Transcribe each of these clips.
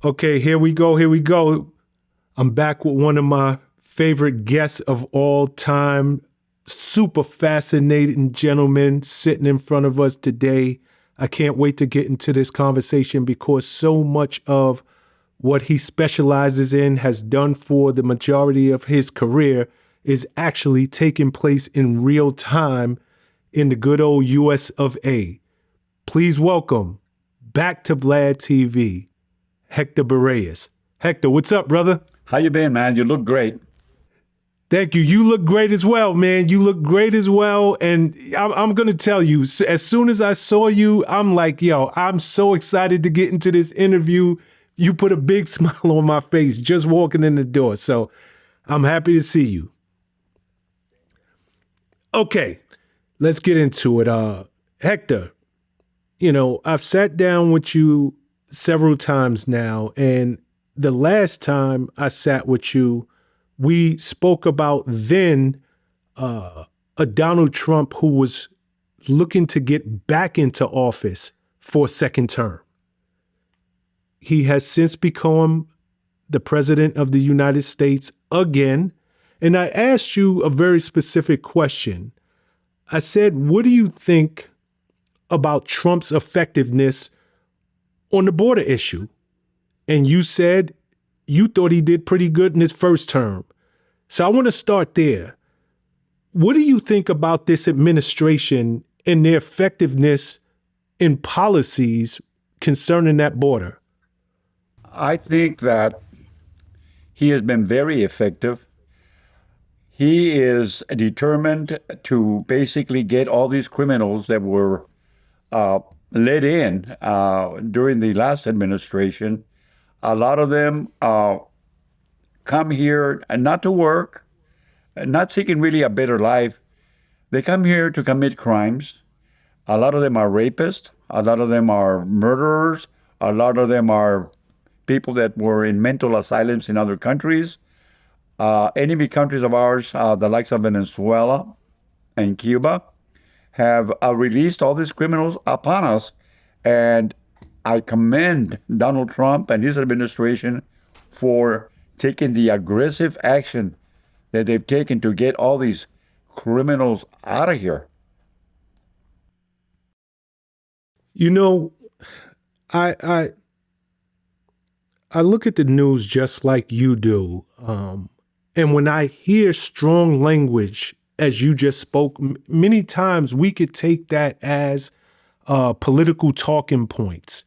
Okay, here we go. Here we go. I'm back with one of my favorite guests of all time. Super fascinating gentleman sitting in front of us today. I can't wait to get into this conversation because so much of what he specializes in, has done for the majority of his career, is actually taking place in real time in the good old US of A. Please welcome back to Vlad TV, Hector Berrellez. Hector, what's up, brother? How you been, man? You look great. Thank you. You look great as well, man. You look great as well. And I'm going to tell you, as soon as I saw you, I'm like, yo, I'm so excited to get into this interview. You put a big smile on my face just walking in the door. So I'm happy to see you. Okay, let's get into it. Hector, I've sat down with you several times now. And the last time I sat with you, we spoke about then a Donald Trump who was looking to get back into office for a second term. He has since become the president of the United States again. And I asked you a very specific question. I said, what do you think about Trump's effectiveness on the border issue? And you said you thought he did pretty good in his first term. So I want to start there. What do you think about this administration and their effectiveness in policies concerning that border? I think that he has been very effective. He is determined to basically get all these criminals that were let in during the last administration. A lot of them come here not to work, not seeking really a better life. They come here to commit crimes. A lot of them are rapists. A lot of them are murderers. A lot of them are people that were in mental asylums in other countries. Enemy countries of ours, the likes of Venezuela and Cuba, have released all these criminals upon us. And I commend Donald Trump and his administration for taking the aggressive action that they've taken to get all these criminals out of here. I look at the news just like you do. And when I hear strong language, as you just spoke, many times we could take that as political talking points.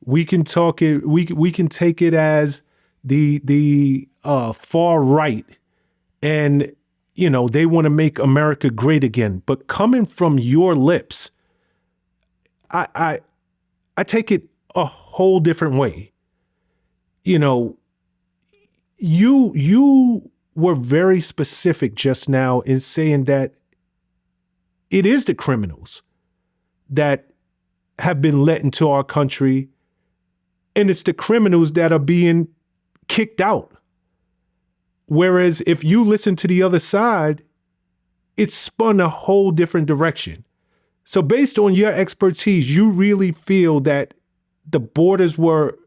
We can talk it. We can take it as the far right, and they want to make America great again. But coming from your lips, I take it a whole different way. You were very specific just now in saying that it is the criminals that have been let into our country, and it's the criminals that are being kicked out. Whereas if you listen to the other side, it's spun a whole different direction. So based on your expertise, you really feel that the borders were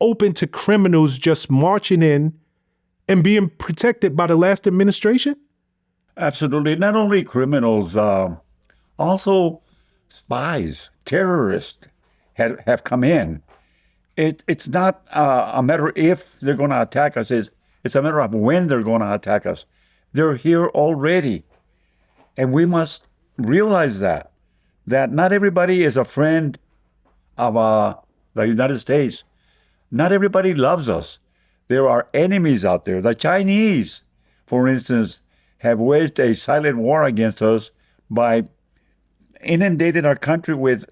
open to criminals just marching in and being protected by the last administration? Absolutely. Not only criminals, also spies, terrorists have come in. It's not a matter if they're going to attack us. It's a matter of when they're going to attack us. They're here already. And we must realize that not everybody is a friend of the United States. Not everybody loves us. There are enemies out there. The Chinese, for instance, have waged a silent war against us by inundating our country with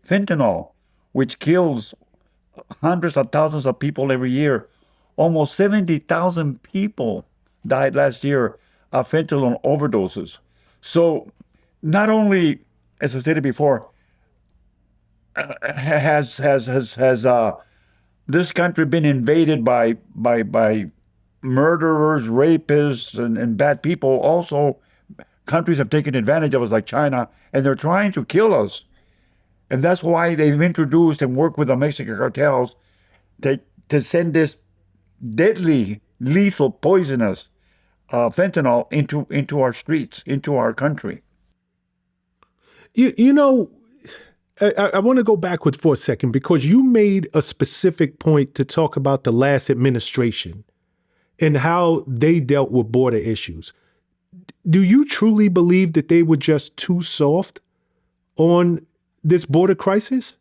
fentanyl, which kills hundreds of thousands of people every year. Almost 70,000 people died last year of fentanyl overdoses. So not only, as I stated before, has this country been invaded by murderers, rapists, and bad people. Also, countries have taken advantage of us, like China, and they're trying to kill us. And that's why they've introduced and worked with the Mexican cartels to send this deadly, lethal, poisonous fentanyl into our streets, into our country. You know, I want to go backward for a second because you made a specific point to talk about the last administration and how they dealt with border issues. Do you truly believe that they were just too soft on this border crisis?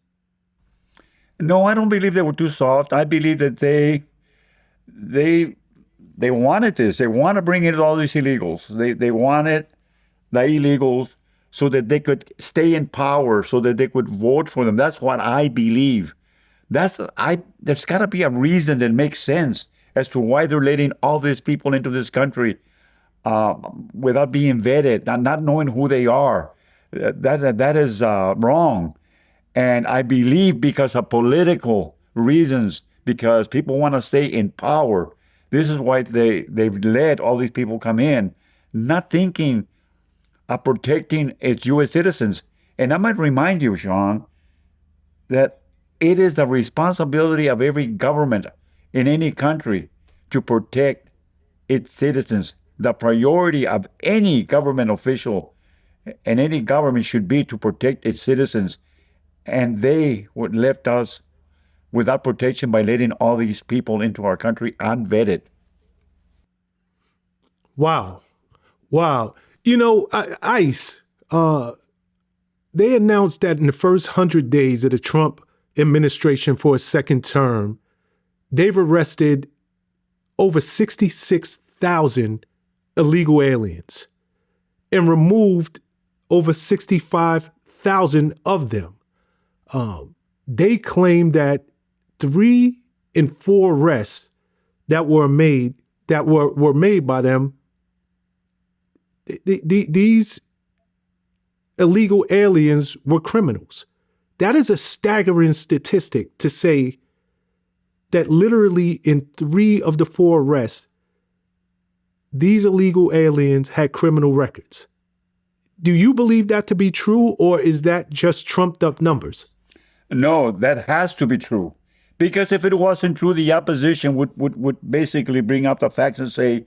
No, I don't believe they were too soft. I believe that they wanted this. They want to bring in all these illegals. They wanted the illegals so that they could stay in power, so that they could vote for them. That's what I believe. There's got to be a reason that makes sense as to why they're letting all these people into this country without being vetted, not knowing who they are. That is wrong. And I believe because of political reasons, because people want to stay in power, this is why they've let all these people come in, not thinking of protecting its U.S. citizens. And I might remind you, Shawn, that it is the responsibility of every government in any country to protect its citizens. The priority of any government official and any government should be to protect its citizens. And they would left us without protection by letting all these people into our country unvetted. Wow. Wow. You know, ICE, they announced that in the first 100 days of the Trump administration for a second term, they've arrested over 66,000 illegal aliens and removed over 65,000 of them. They claim that 3 in 4 arrests that were made by them, these illegal aliens were criminals. That is a staggering statistic to say that literally in 3 of the 4 arrests, these illegal aliens had criminal records. Do you believe that to be true, or is that just trumped up numbers? No, that has to be true. Because if it wasn't true, the opposition would basically bring up the facts and say,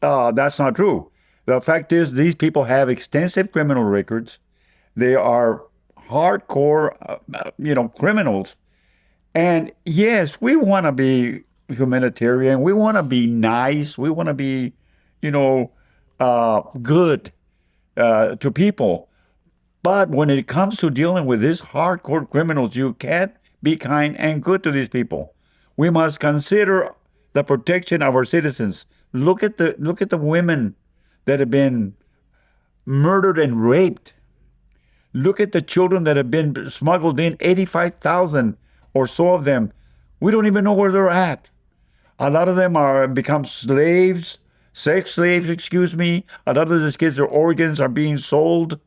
that's not true. The fact is, these people have extensive criminal records. They are hardcore, criminals. And yes, we want to be humanitarian. We want to be nice. We want to be, good to people. But when it comes to dealing with these hardcore criminals, you can't be kind and good to these people. We must consider the protection of our citizens. Look at the women that have been murdered and raped. Look at the children that have been smuggled in, 85,000 or so of them. We don't even know where they're at. A lot of them are become slaves, sex slaves, excuse me. A lot of these kids, their organs are being sold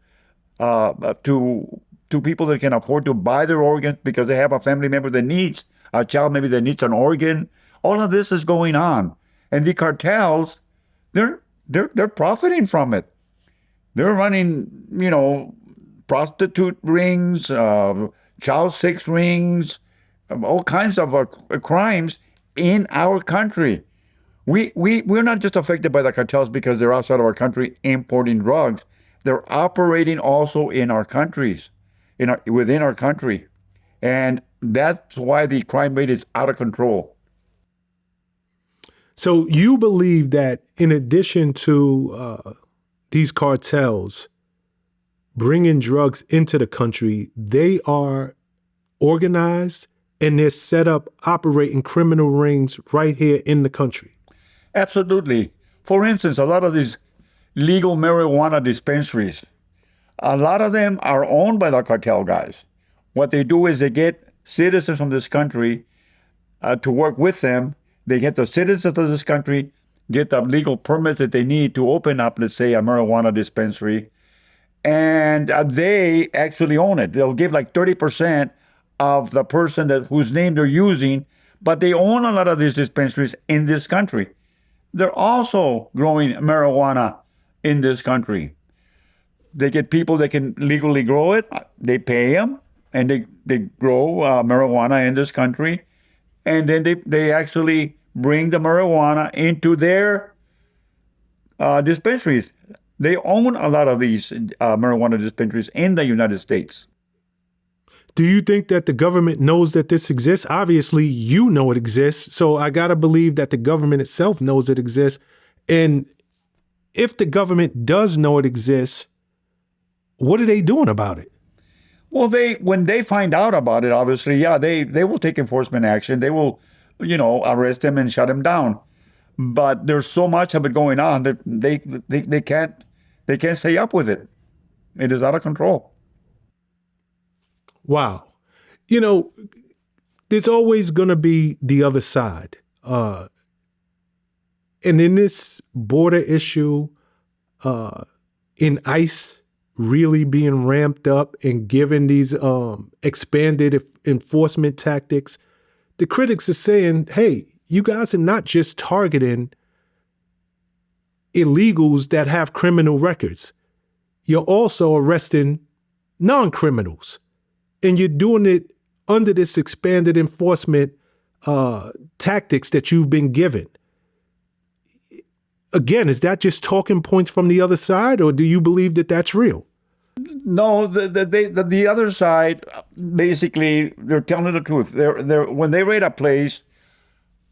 to people that can afford to buy their organs because they have a family member that needs a child, maybe that needs an organ. All of this is going on, and the cartels, they're profiting from it. They're running, prostitute rings, child sex rings, all kinds of crimes in our country. We're not just affected by the cartels because they're outside of our country importing drugs. They're operating also in our countries, within our country. And that's why the crime rate is out of control. So you believe that in addition to these cartels bringing drugs into the country, they are organized and they're set up operating criminal rings right here in the country? Absolutely. For instance, a lot of these legal marijuana dispensaries, a lot of them are owned by the cartel guys. What they do is they get citizens from this country to work with them. They get the citizens of this country, get the legal permits that they need to open up, let's say, a marijuana dispensary, and they actually own it. They'll give like 30% of the person whose name they're using, but they own a lot of these dispensaries in this country. They're also growing marijuana in this country. They get people that can legally grow it. They pay them, and they grow marijuana in this country. and then they actually bring the marijuana into their dispensaries. They own a lot of these marijuana dispensaries in the United States. Do you think that the government knows that this exists? Obviously, you know it exists. So I got to believe that the government itself knows it exists. And if the government does know it exists, what are they doing about it? Well, when they find out about it, obviously, yeah, they will take enforcement action. They will, arrest him and shut him down. But there's so much of it going on that they can't stay up with it. It is out of control. Wow. There's always going to be the other side. And in this border issue, in ICE really being ramped up and given these expanded enforcement tactics, the critics are saying, hey, you guys are not just targeting illegals that have criminal records. You're also arresting non-criminals. And you're doing it under this expanded enforcement tactics that you've been given. Again, is that just talking points from the other side, or do you believe that that's real? No, the other side, basically, they're telling the truth. When they raid a place,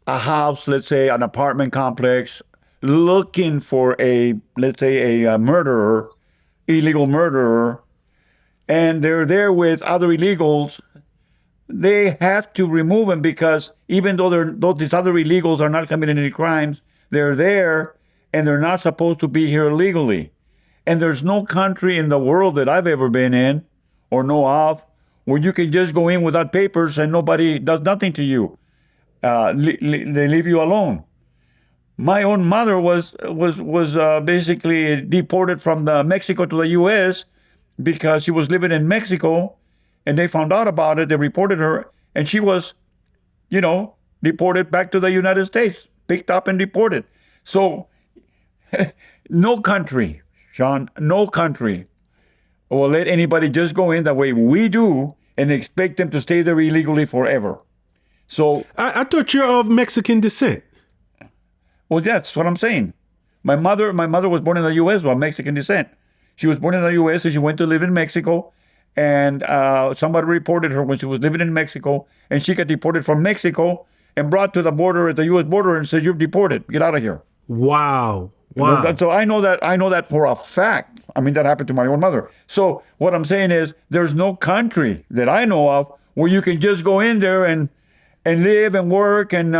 a house, let's say an apartment complex, looking for let's say a murderer, illegal murderer, and they're there with other illegals, they have to remove them because even though these other illegals are not committing any crimes, they're there and they're not supposed to be here legally. And there's no country in the world that I've ever been in or know of where you can just go in without papers and nobody does nothing to you. They leave you alone. My own mother was basically deported from Mexico to the U.S. because she was living in Mexico, and they found out about it. They reported her, and she was, deported back to the United States, picked up and deported. So no country, Shawn, no country will let anybody just go in the way we do and expect them to stay there illegally forever. So I thought you're of Mexican descent. Well, that's what I'm saying. My mother was born in the U.S. of Mexican descent. She was born in the U.S. and she went to live in Mexico. And somebody reported her when she was living in Mexico, and she got deported from Mexico and brought to the border at the U.S. border and said, "You're deported. Get out of here." Wow. So I know that for a fact. I mean, that happened to my own mother. So what I'm saying is, there's no country that I know of where you can just go in there and live and work and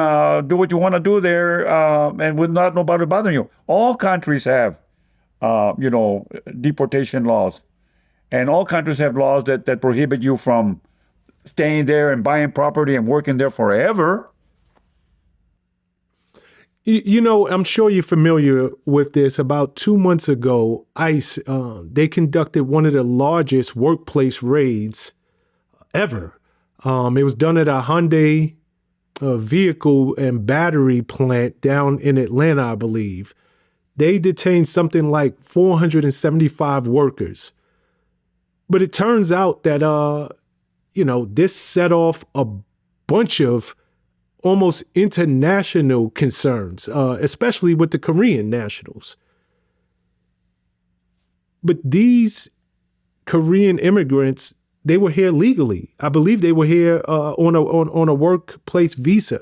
do what you want to do there, and with not nobody bothering you. All countries have, deportation laws, and all countries have laws that prohibit you from staying there and buying property and working there forever. I'm sure you're familiar with this. About 2 months ago, ICE, they conducted one of the largest workplace raids ever. It was done at a Hyundai vehicle and battery plant down in Atlanta, I believe. They detained something like 475 workers. But it turns out that, this set off a bunch of almost international concerns, especially with the Korean nationals. But these Korean immigrants, they were here legally. I believe they were here on a workplace visa.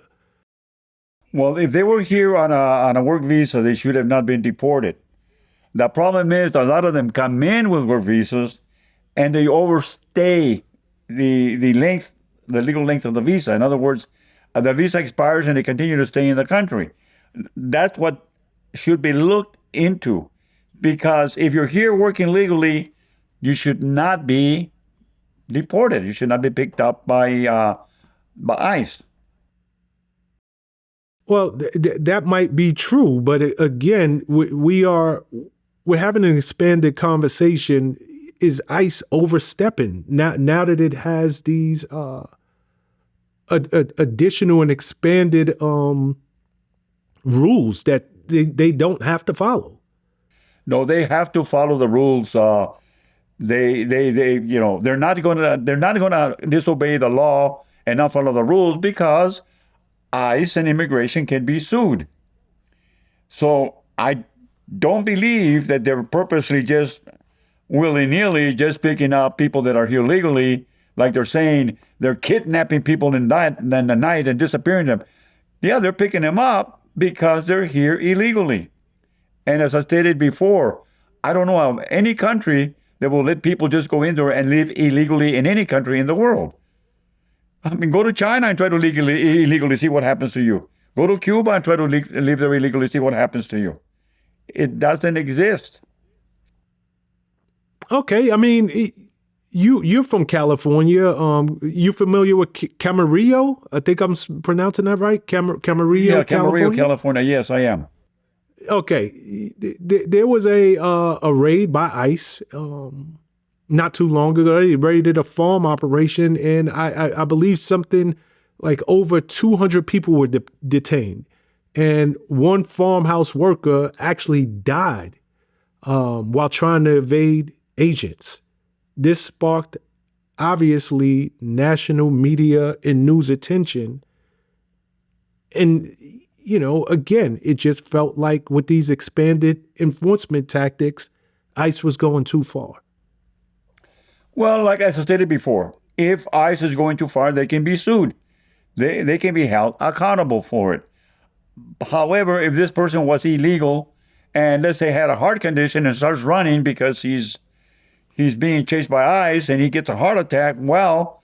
Well, if they were here on a work visa, they should have not been deported. The problem is a lot of them come in with work visas, and they overstay the legal length of the visa. In other words, the visa expires and they continue to stay in the country. That's what should be looked into, because if you're here working legally, you should not be deported. You should not be picked up by ICE. Well, that might be true, but again, we're having an expanded conversation. Is ICE overstepping now that it has these additional and expanded rules that they don't have to follow? No, they have to follow the rules. They're not going to disobey the law and not follow the rules, because ICE and immigration can be sued. So I don't believe that they're purposely just willy-nilly just picking up people that are here legally, like they're saying they're kidnapping people in the night and disappearing them. Yeah, they're picking them up because they're here illegally. And as I stated before, I don't know of any country that will let people just go in there and live illegally in any country in the world. I mean, go to China and try to illegally see what happens to you. Go to Cuba and try to live there illegally, see what happens to you. It doesn't exist. Okay, I mean, you're from California. You familiar with Camarillo? I think I'm pronouncing that right. Camarillo, Yeah, California. Camarillo, California. Yes, I am. Okay, there was a raid by ICE not too long ago. They raided a farm operation, and I believe something like over 200 people were detained, and one farmhouse worker actually died while trying to evade agents. This sparked obviously national media and news attention, and again, it just felt like with these expanded enforcement tactics, ICE was going too far. Well, like I stated before, if ICE is going too far, they can be sued. They can be held accountable for it. However, if this person was illegal and let's say had a heart condition and starts running because he's being chased by ICE and he gets a heart attack, well,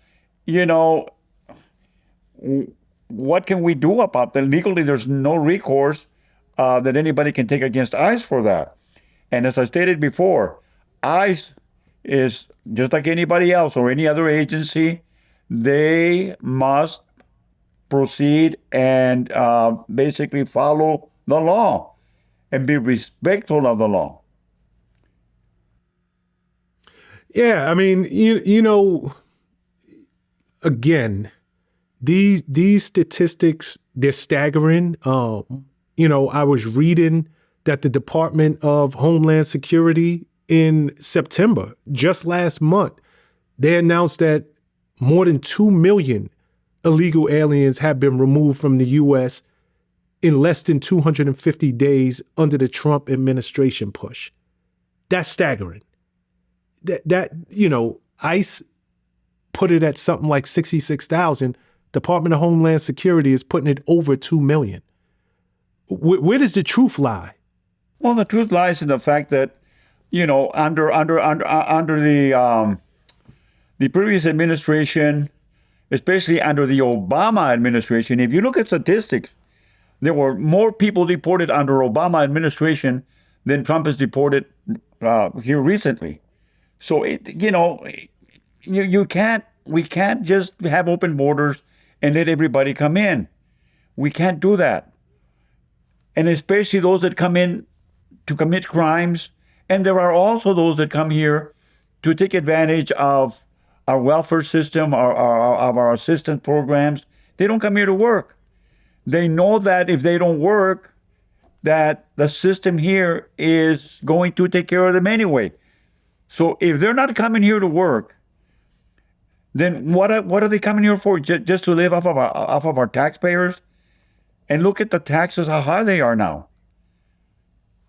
what can we do about that? Legally, there's no recourse that anybody can take against ICE for that. And as I stated before, ICE is just like anybody else or any other agency. They must proceed and basically follow the law and be respectful of the law. Yeah, I mean, again, these statistics, they're staggering. I was reading that the Department of Homeland Security in September, just last month, they announced that more than 2 million illegal aliens have been removed from the U.S. in less than 250 days under the Trump administration push. That's staggering. ICE put it at something like 66,000. Department of Homeland Security is putting it over 2 million. Where does the truth lie? Well, the truth lies in the fact that, under the previous administration, especially under the Obama administration, if you look at statistics, there were more people deported under Obama administration than Trump has deported here recently. So we can't just have open borders and let everybody come in. We can't do that. And especially those that come in to commit crimes. And there are also those that come here to take advantage of our welfare system, of our assistance programs. They don't come here to work. They know that if they don't work, that the system here is going to take care of them anyway. So if they're not coming here to work, then what are they coming here for? Just to live off of our taxpayers? And look at the taxes, how high they are now.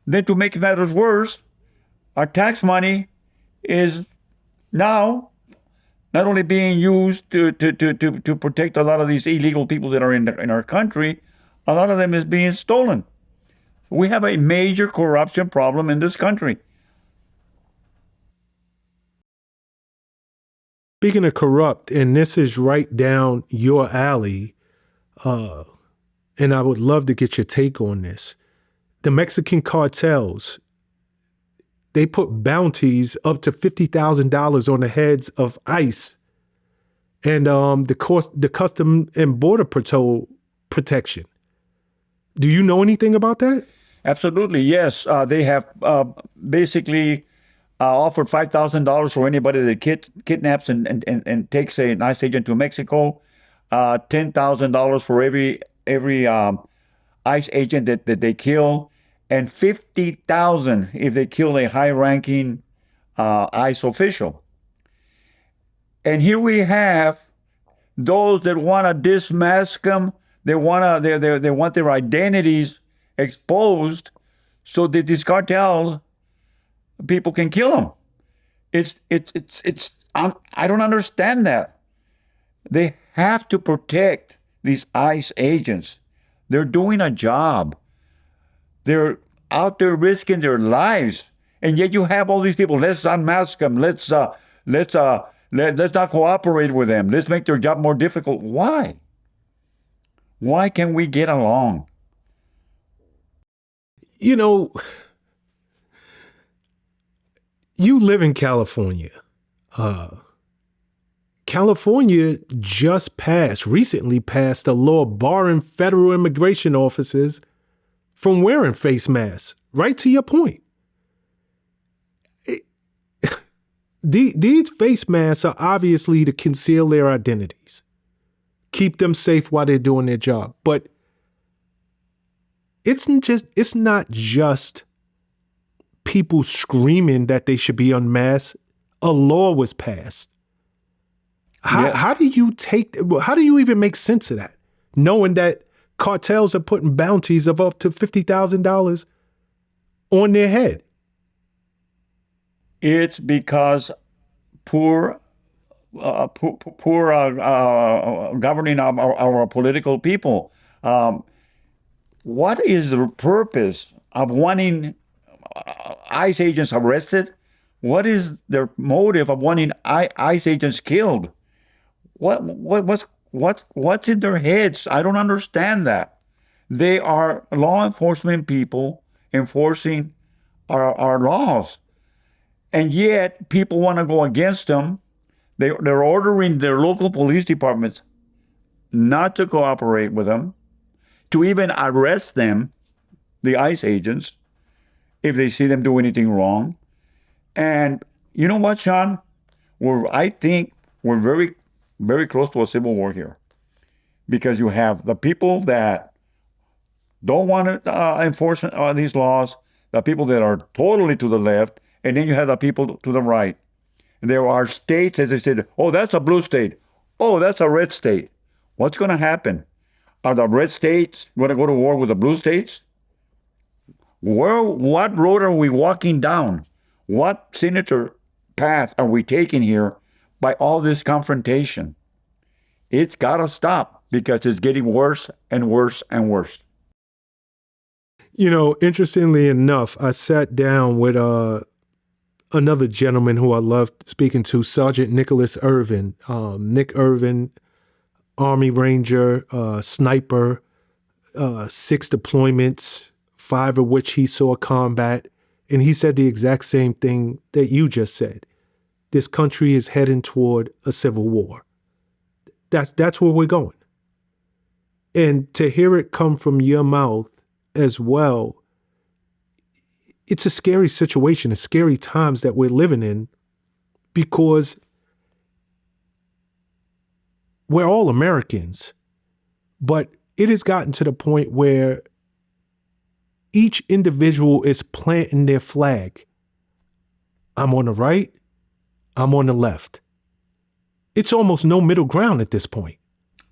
Then to make matters worse, our tax money is now not only being used to protect a lot of these illegal people that are in our country, a lot of them is being stolen. We have a major corruption problem in this country. Speaking of corrupt, and this is right down your alley, and I would love to get your take on this. The Mexican cartels, they put bounties up to $50,000 on the heads of ICE and the Custom and Border Patrol protection. Do you know anything about that? Absolutely, yes. They have basically offered $5,000 for anybody that kidnaps and takes an ICE agent to Mexico. $10,000 for every ICE agent that they kill, and $50,000 if they kill a high-ranking ICE official. And here we have those that want to dismask them. They want their identities exposed so that these cartels people can kill them. I don't understand that. They have to protect these ICE agents. They're doing a job. They're out there risking their lives, and yet you have all these people. Let's unmask them. Let's not cooperate with them. Let's make their job more difficult. Why? Why can't we get along? You know, you live in California. California just recently passed a law barring federal immigration officers from wearing face masks. Right to your point. These face masks are obviously to conceal their identities, keep them safe while they're doing their job. But it's not just people screaming that they should be unmasked. A law was passed. How do you even make sense of that? Knowing that cartels are putting bounties of up to $50,000 on their head. It's because poor governing our political people. What is the purpose of wanting ICE agents arrested? What is their motive of wanting ICE agents killed? What's in their heads? I don't understand that. They are law enforcement people enforcing our laws. And yet people want to go against them. They're ordering their local police departments not to cooperate with them, to even arrest them, the ICE agents, if they see them do anything wrong. And you know what, Shawn? I think we're very, very close to a civil war here, because you have the people that don't want to enforce these laws, the people that are totally to the left, and then you have the people to the right. There are states, as I said, oh, that's a blue state. Oh, that's a red state. What's going to happen? Are the red states going to go to war with the blue states? What road are we walking down? What sinister path are we taking here by all this confrontation? It's got to stop, because it's getting worse and worse and worse. You know, interestingly enough, I sat down with another gentleman who I loved speaking to, Sergeant Nicholas Irvin. Nick Irvin, Army Ranger, sniper, 6 deployments, 5 of which he saw combat. And he said the exact same thing that you just said. This country is heading toward a civil war. That's where we're going. And to hear it come from your mouth as well, it's a scary situation, it's scary times that we're living in, because we're all Americans, but it has gotten to the point where each individual is planting their flag. I'm on the right, I'm on the left. It's almost no middle ground at this point.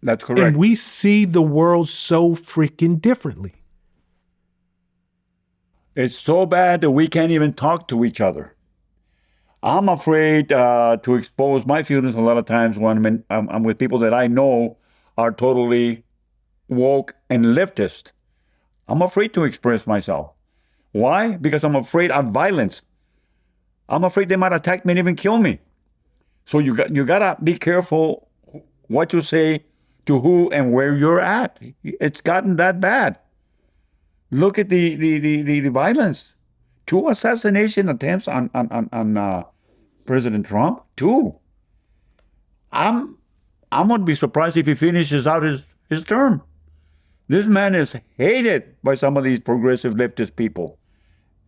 That's correct. And we see the world so freaking differently. It's so bad that we can't even talk to each other. I'm afraid to expose my feelings a lot of times when I'm with people that I know are totally woke and leftist. I'm afraid to express myself. Why? Because I'm afraid of violence. I'm afraid they might attack me and even kill me. So you gotta be careful what you say to who and where you're at. It's gotten that bad. Look at the violence. 2 assassination attempts on President Trump. 2. I'm gonna be surprised if he finishes out his term. This man is hated by some of these progressive leftist people,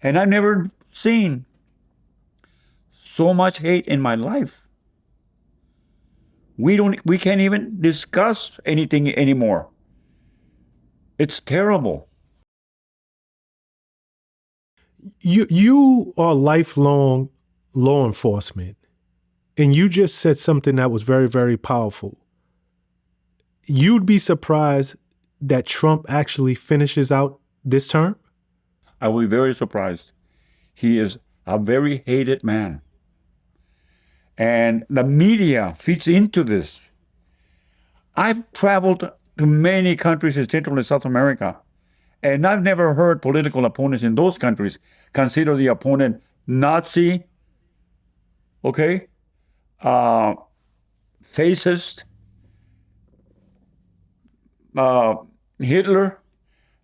and I've never seen so much hate in my life. We can't even discuss anything anymore. It's terrible. You are lifelong law enforcement, and you just said something that was very, very powerful. You'd be surprised that Trump actually finishes out this term? I will be very surprised. He is a very hated man. And the media feeds into this. I've traveled to many countries in Central and South America, and I've never heard political opponents in those countries consider the opponent Nazi, okay, fascist, Hitler.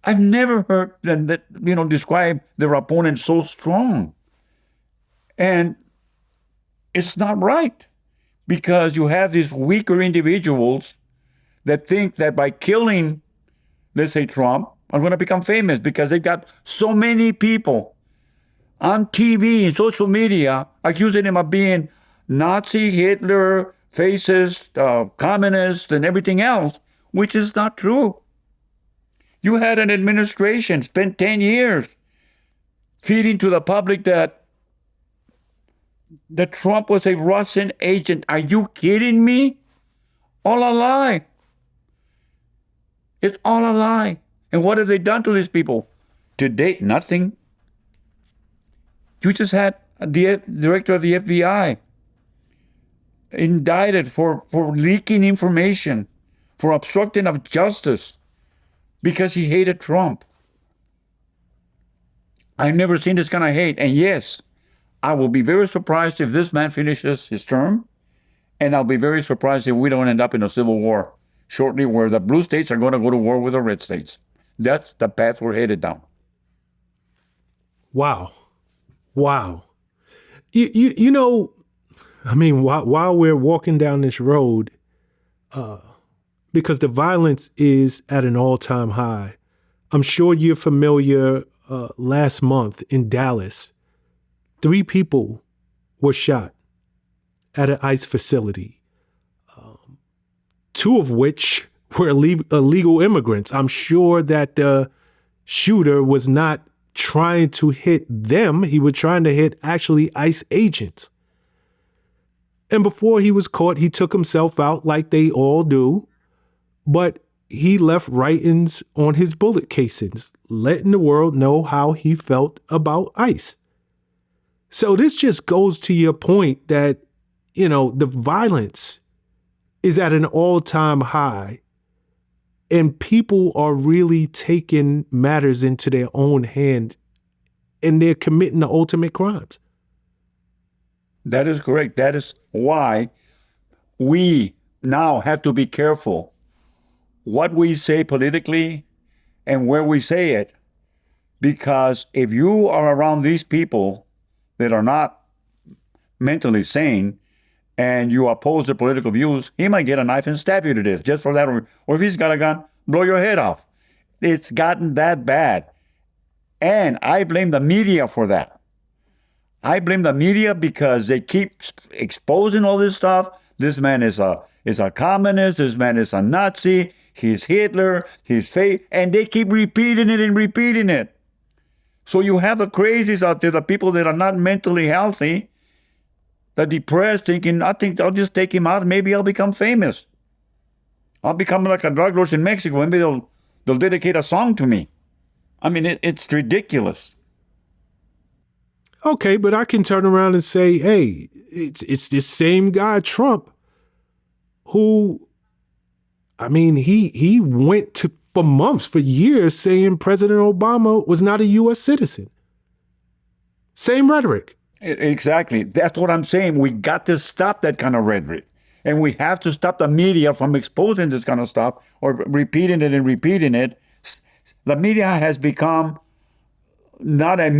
I've never heard them describe their opponent so strong. And it's not right, because you have these weaker individuals that think that by killing, let's say, Trump, are going to become famous because they've got so many people on TV and social media accusing him of being Nazi, Hitler, fascist, communist, and everything else, which is not true. You had an administration spent 10 years feeding to the public that Trump was a Russian agent. Are you kidding me? All a lie. It's all a lie. And what have they done to these people? To date, nothing. You just had the director of the FBI indicted for leaking information, for obstructing of justice, because he hated Trump. I've never seen this kind of hate. And yes, I will be very surprised if this man finishes his term, and I'll be very surprised if we don't end up in a civil war shortly, where the blue states are going to go to war with the red states. That's the path we're headed down. Wow. You know, I mean, while we're walking down this road, because the violence is at an all-time high, I'm sure you're familiar. Last month in Dallas, 3 people were shot at an ICE facility, 2 of which were illegal immigrants. I'm sure that the shooter was not trying to hit them. He was trying to hit actually ICE agents. And before he was caught, he took himself out like they all do. But he left writings on his bullet casings, letting the world know how he felt about ICE. So this just goes to your point that, the violence is at an all-time high, and people are really taking matters into their own hand, and they're committing the ultimate crimes. That is correct. That is why we now have to be careful what we say politically and where we say it. Because if you are around these people that are not mentally sane and you oppose their political views, he might get a knife and stab you to death just for that. Or if he's got a gun, blow your head off. It's gotten that bad. And I blame the media for that. I blame the media because they keep exposing all this stuff. This man is a communist. This man is a Nazi. He's Hitler. He's fake. And they keep repeating it and repeating it. So you have the crazies out there, the people that are not mentally healthy, the depressed, thinking, I think I'll just take him out and maybe I'll become famous. I'll become like a drug lord in Mexico. Maybe they'll dedicate a song to me. I mean, it's ridiculous. Okay, but I can turn around and say, hey, it's this same guy, Trump, who, I mean, he went for months, for years, saying President Obama was not a U.S. citizen. Same rhetoric. Exactly. That's what I'm saying. We got to stop that kind of rhetoric. And we have to stop the media from exposing this kind of stuff or repeating it and repeating it. The media has become not a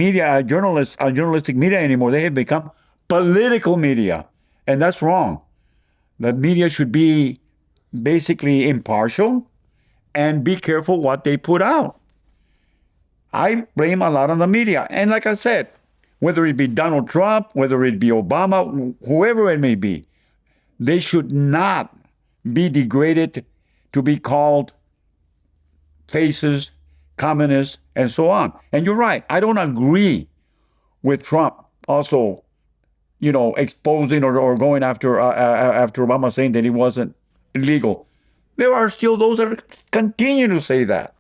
journalistic media anymore. They have become political media. And that's wrong. The media should be basically impartial and be careful what they put out. I blame a lot on the media. And like I said, whether it be Donald Trump, whether it be Obama, whoever it may be, they should not be degraded to be called fascists, communists, and so on. And you're right. I don't agree with Trump also, exposing or going after Obama, saying that he wasn't illegal. There are still those that continue to say that.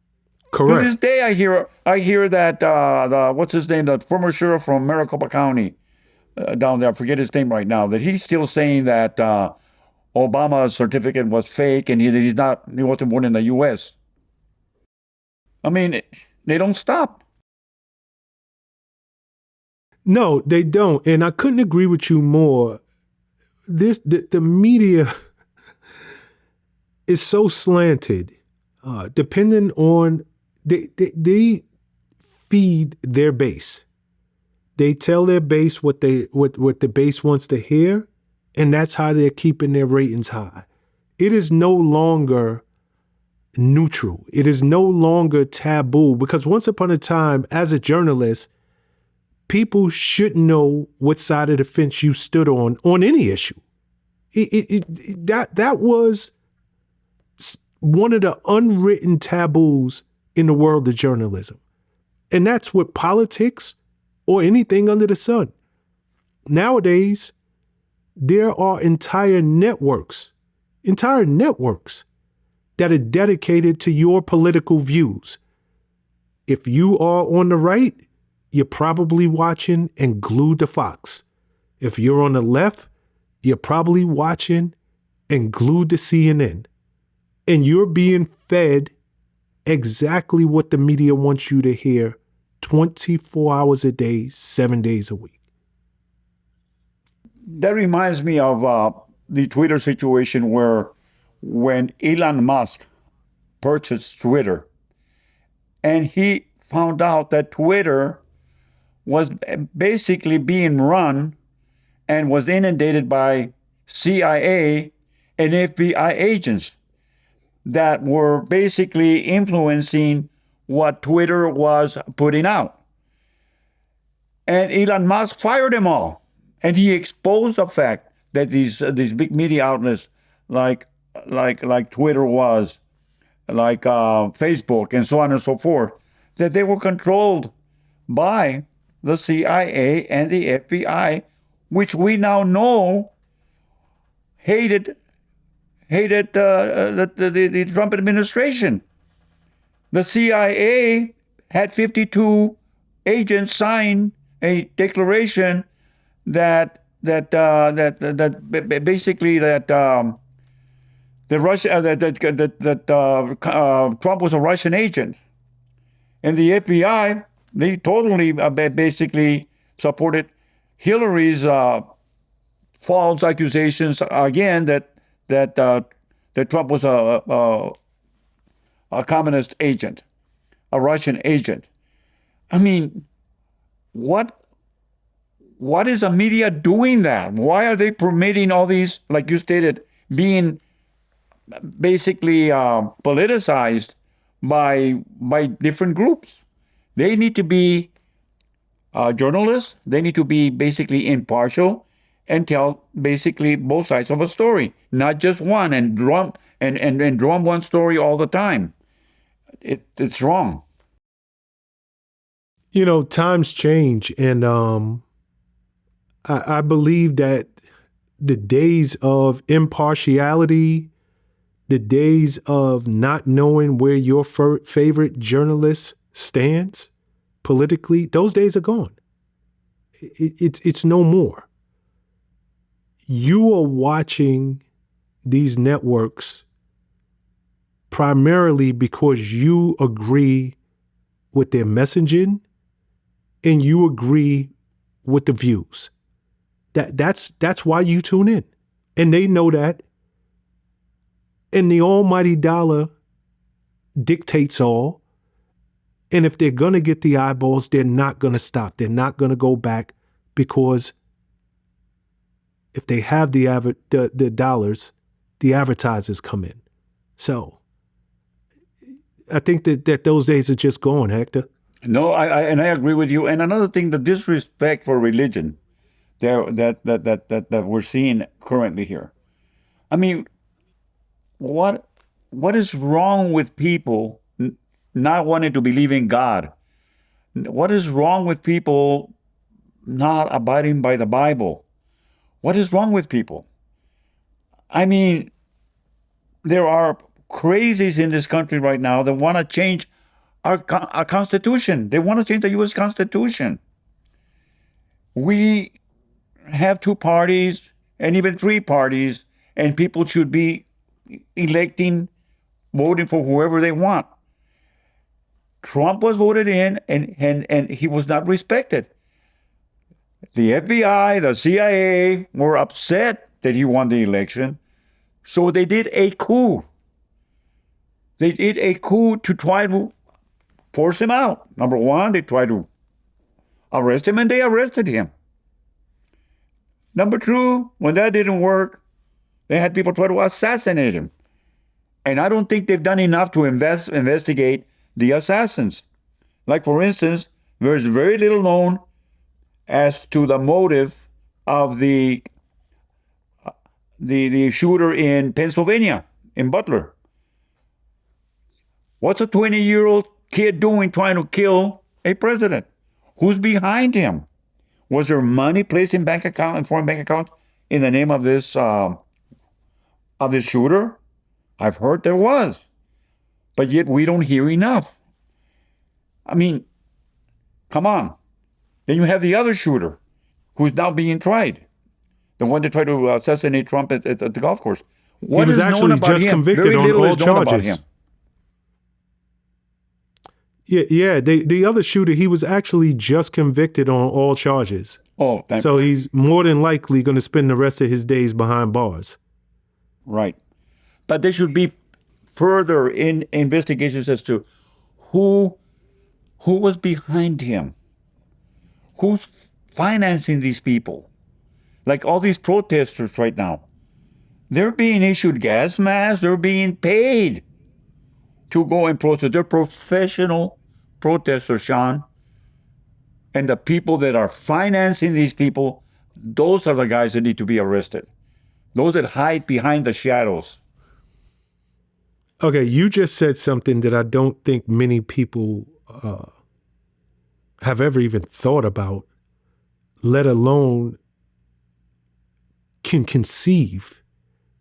To this Correct. day, I hear that what's his name, the former sheriff from Maricopa County down there, I forget his name right now, that he's still saying that Obama's certificate was fake and he wasn't born in the U.S. I mean, they don't stop. No, they don't. And I couldn't agree with you more. The media is so slanted, depending on they feed their base. They tell their base what the base wants to hear, and that's how they're keeping their ratings high. It is no longer neutral. It is no longer taboo, because once upon a time, as a journalist, people should know what side of the fence you stood on any issue. That was one of the unwritten taboos in the world of journalism. And that's with politics or anything under the sun. Nowadays, there are entire networks that are dedicated to your political views. If you are on the right, you're probably watching and glued to Fox. If you're on the left, you're probably watching and glued to CNN. And you're being fed exactly what the media wants you to hear 24 hours a day, 7 days a week. That reminds me of the Twitter situation where when Elon Musk purchased Twitter and he found out that Twitter was basically being run and was inundated by CIA and FBI agents that were basically influencing what Twitter was putting out. And Elon Musk fired them all. And he exposed the fact that these big media outlets like Twitter was, like Facebook and so on and so forth, that they were controlled by the CIA and the FBI, which we now know hated the Trump administration. The CIA had 52 agents sign a declaration that basically that Trump was a Russian agent, and the FBI, they totally basically supported Hillary's false accusations again that Trump was a communist agent, a Russian agent. I mean, what is the media doing that? Why are they permitting all these, like you stated, being basically politicized by different groups? They need to be journalists. They need to be basically impartial and tell basically both sides of a story, not just one, and drum one story all the time. It's wrong. You know, times change, and I believe that the days of impartiality, the days of not knowing where your favorite journalist stands politically, those days are gone. It's no more. You are watching these networks primarily because you agree with their messaging and you agree with the views. That's why you tune in. And they know that. And the almighty dollar dictates all. And if they're going to get the eyeballs, they're not going to stop. They're not going to go back, because if they have the dollars, the advertisers come in. So I think that those days are just gone, Hector. No, I agree with you. And another thing, the disrespect for religion that we're seeing currently here. I mean, what is wrong with people not wanting to believe in God? What is wrong with people not abiding by the Bible? What is wrong with people? I mean, there are crazies in this country right now that want to change our Constitution. They want to change the U.S. Constitution. We have two parties and even three parties, and people should be electing, voting for whoever they want. Trump was voted in, and he was not respected. The FBI, the CIA were upset that he won the election, so they did a coup. They did a coup to try to force him out. Number one, they tried to arrest him, and they arrested him. Number two, when that didn't work, they had people try to assassinate him. And I don't think they've done enough to investigate the assassins. Like, for instance, there's very little known as to the motive of the shooter in Pennsylvania, in Butler. What's a 20-year-old kid doing trying to kill a president? Who's behind him? Was there money placed in foreign bank accounts in the name of this shooter? I've heard there was, but yet we don't hear enough. I mean, come on. Then you have the other shooter, who's now being tried, the one that tried to assassinate Trump at the golf course. What is known about him? Very little is known about him. Yeah. The other shooter, he was actually just convicted on all charges. Oh, so he's more than likely going to spend the rest of his days behind bars. Right. But there should be further investigations as to who was behind him, who's financing these people. Like all these protesters right now, they're being issued gas masks, they're being paid to go and protest. They're professional protesters, Shawn. And the people that are financing these people, those are the guys that need to be arrested. Those that hide behind the shadows. Okay, you just said something that I don't think many people have ever even thought about, let alone can conceive.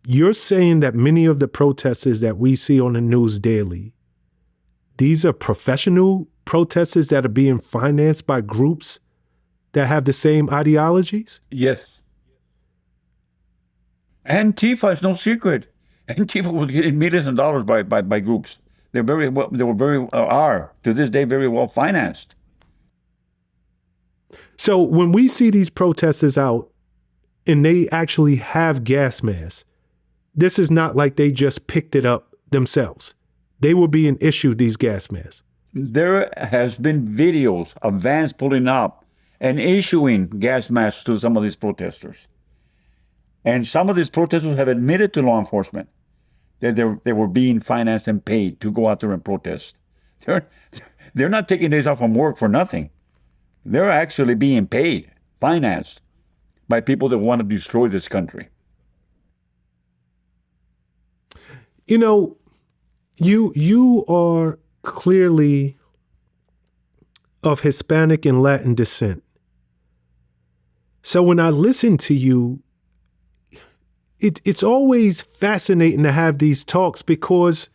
You're saying that many of the protesters that we see on the news daily, these are professional protesters that are being financed by groups that have the same ideologies? Yes. Antifa is no secret. Antifa was getting millions of dollars by groups. They are to this day very well financed. So when we see these protesters out and they actually have gas masks, this is not like they just picked it up themselves. They were being issued these gas masks. There has been videos of vans pulling up and issuing gas masks to some of these protesters. And some of these protesters have admitted to law enforcement that they were being financed and paid to go out there and protest. They're not taking days off from work for nothing. They're actually being paid, financed by people that want to destroy this country. You know, you are clearly of Hispanic and Latin descent. So when I listen to you, it's always fascinating to have these talks because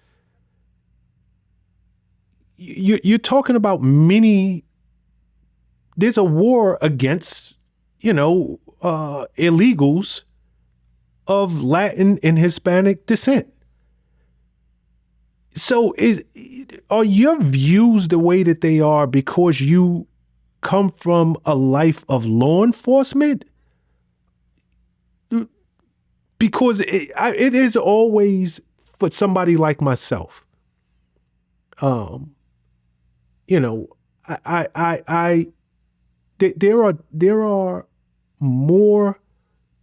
you're talking about there's a war against, illegals of Latin and Hispanic descent. So are your views the way that they are because you come from a life of law enforcement? Because it is always for somebody like myself. There are more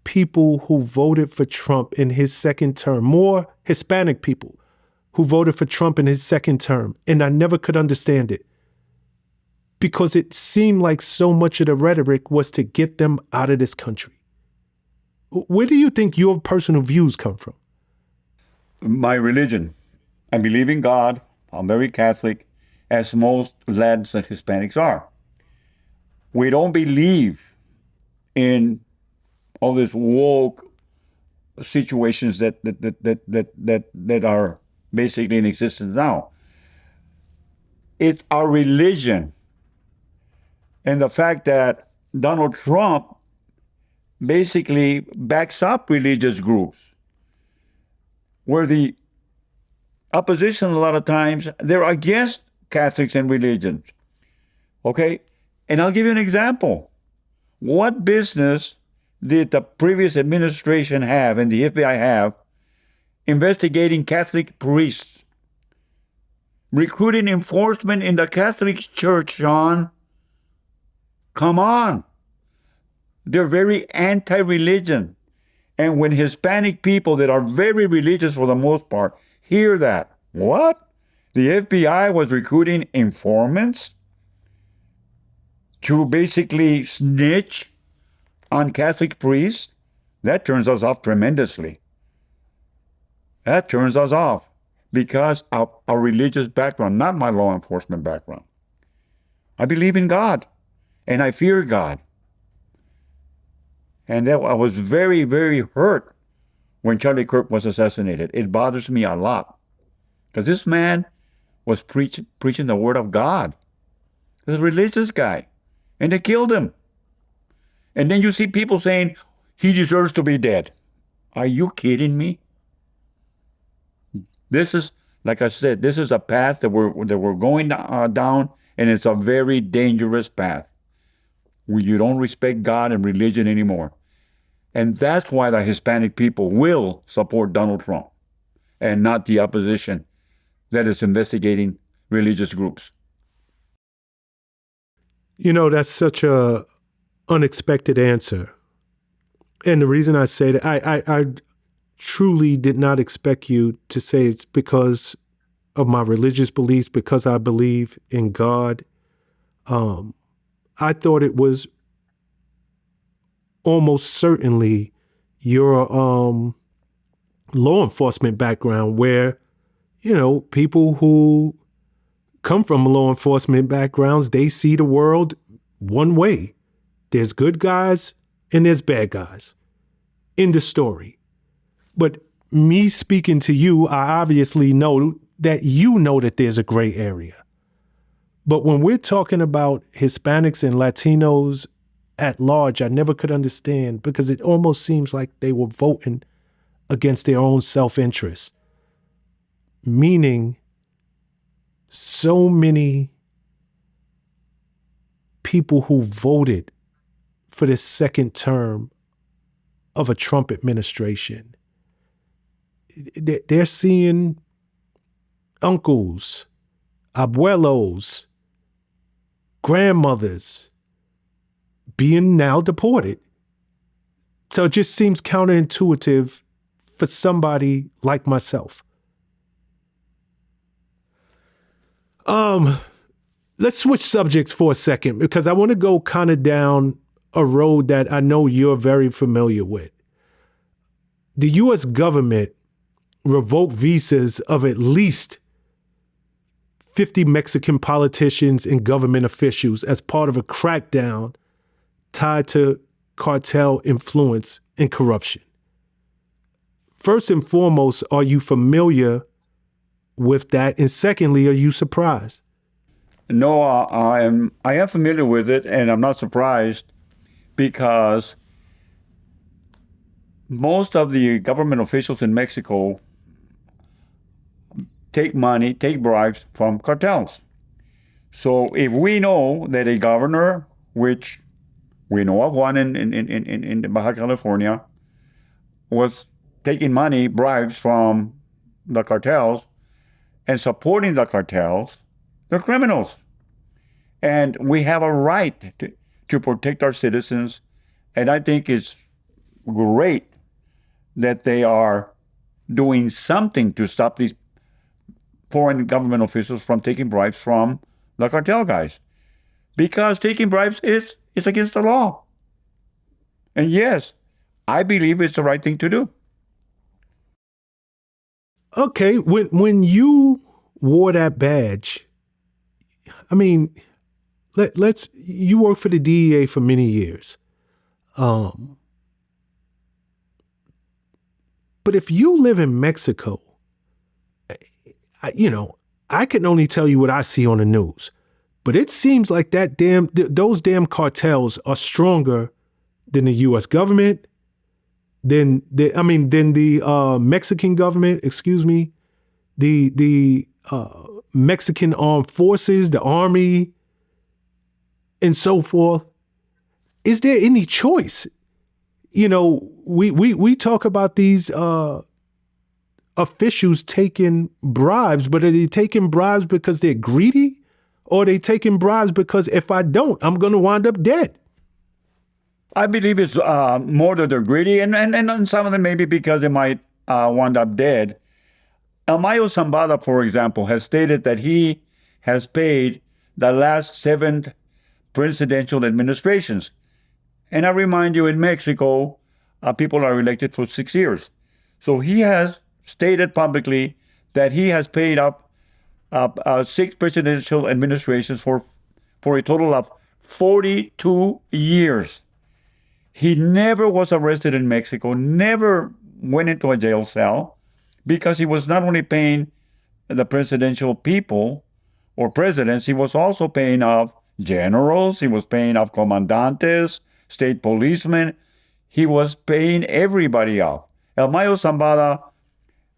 people who voted for Trump in his second term, more Hispanic people who voted for Trump in his second term, and I never could understand it because it seemed like so much of the rhetoric was to get them out of this country. Where do you think your personal views come from? My religion. I believe in God. I'm very Catholic, as most Latins and Hispanics are. We don't believe in all these woke situations that are basically in existence now. It's our religion and the fact that Donald Trump basically backs up religious groups where the opposition a lot of times they're against Catholics and religions. Okay? And I'll give you an example. What business did the previous administration have and the FBI have investigating Catholic priests, recruiting enforcement in the Catholic Church, Shawn? Come on. They're very anti-religion. And when Hispanic people that are very religious for the most part hear that, what? The FBI was recruiting informants to basically snitch on Catholic priests? That turns us off tremendously. That turns us off because of our religious background, not my law enforcement background. I believe in God and I fear God. And that, I was very, very hurt when Charlie Kirk was assassinated. It bothers me a lot because this man was preaching the word of God. He's a religious guy, and they killed him. And then you see people saying he deserves to be dead. Are you kidding me? This is, like I said, this is a path that we're going down, and it's a very dangerous path where you don't respect God and religion anymore. And that's why the Hispanic people will support Donald Trump and not the opposition that is investigating religious groups. You know, that's such a unexpected answer. And the reason I say that, I truly did not expect you to say it's because of my religious beliefs, because I believe in God. I thought it was almost certainly your law enforcement background, where, you know, people who come from law enforcement backgrounds, they see the world one way. There's good guys and there's bad guys. End of story. But me speaking to you, I obviously know that you know that there's a gray area. But when we're talking about Hispanics and Latinos at large, I never could understand, because it almost seems like they were voting against their own self-interest. Meaning, so many people who voted for this second term of a Trump administration, they're seeing uncles, abuelos, grandmothers being now deported. So it just seems counterintuitive for somebody like myself. Let's switch subjects for a second, because I want to go kind of down a road that I know you're very familiar with. The U.S. government revoked visas of at least 50 Mexican politicians and government officials as part of a crackdown tied to cartel influence and corruption. First and foremost, are you familiar with that? And secondly, are you surprised? No, I am familiar with it, and I'm not surprised because most of the government officials in Mexico take money, take bribes from cartels. So if we know that a governor, which we know of one in Baja California, was taking money, bribes from the cartels and supporting the cartels, they're criminals. And we have a right to protect our citizens. And I think it's great that they are doing something to stop these foreign government officials from taking bribes from the cartel guys. Because taking bribes is against the law. And yes, I believe it's the right thing to do. Okay, when you wore that badge, I mean, let's you worked for the DEA for many years. But if you live in Mexico I can only tell you what I see on the news, but it seems like those damn cartels are stronger than the U.S. government, than the Mexican government. Excuse me, the Mexican armed forces, the army, and so forth. Is there any choice? We talk about these officials taking bribes, but are they taking bribes because they're greedy? Or are they taking bribes because if I don't, I'm going to wind up dead? I believe it's more that they're greedy, and some of them maybe because they might wind up dead. El Mayo Zambada, for example, has stated that he has paid the last 7 presidential administrations. And I remind you, in Mexico, people are elected for 6 years. So he has stated publicly that he has paid up 6 presidential administrations for a total of 42 years. He never was arrested in Mexico, never went into a jail cell, because he was not only paying the presidential people or presidents, he was also paying off generals, he was paying off comandantes, state policemen. He was paying everybody off. El Mayo Zambada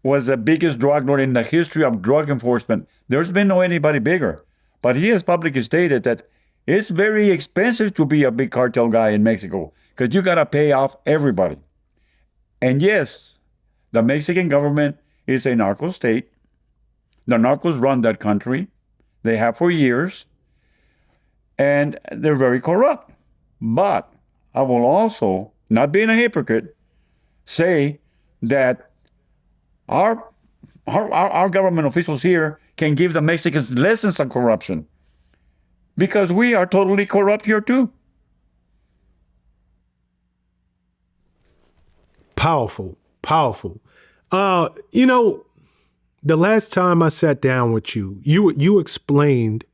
was the biggest drug lord in the history of drug enforcement. There's been no anybody bigger. But he has publicly stated that it's very expensive to be a big cartel guy in Mexico because you got to pay off everybody. And yes, the Mexican government is a narco state. The narcos run that country. They have for years. And they're very corrupt. But I will also, not being a hypocrite, say that our government officials here can give the Mexicans lessons on corruption, because we are totally corrupt here too. Powerful. The last time I sat down with you explained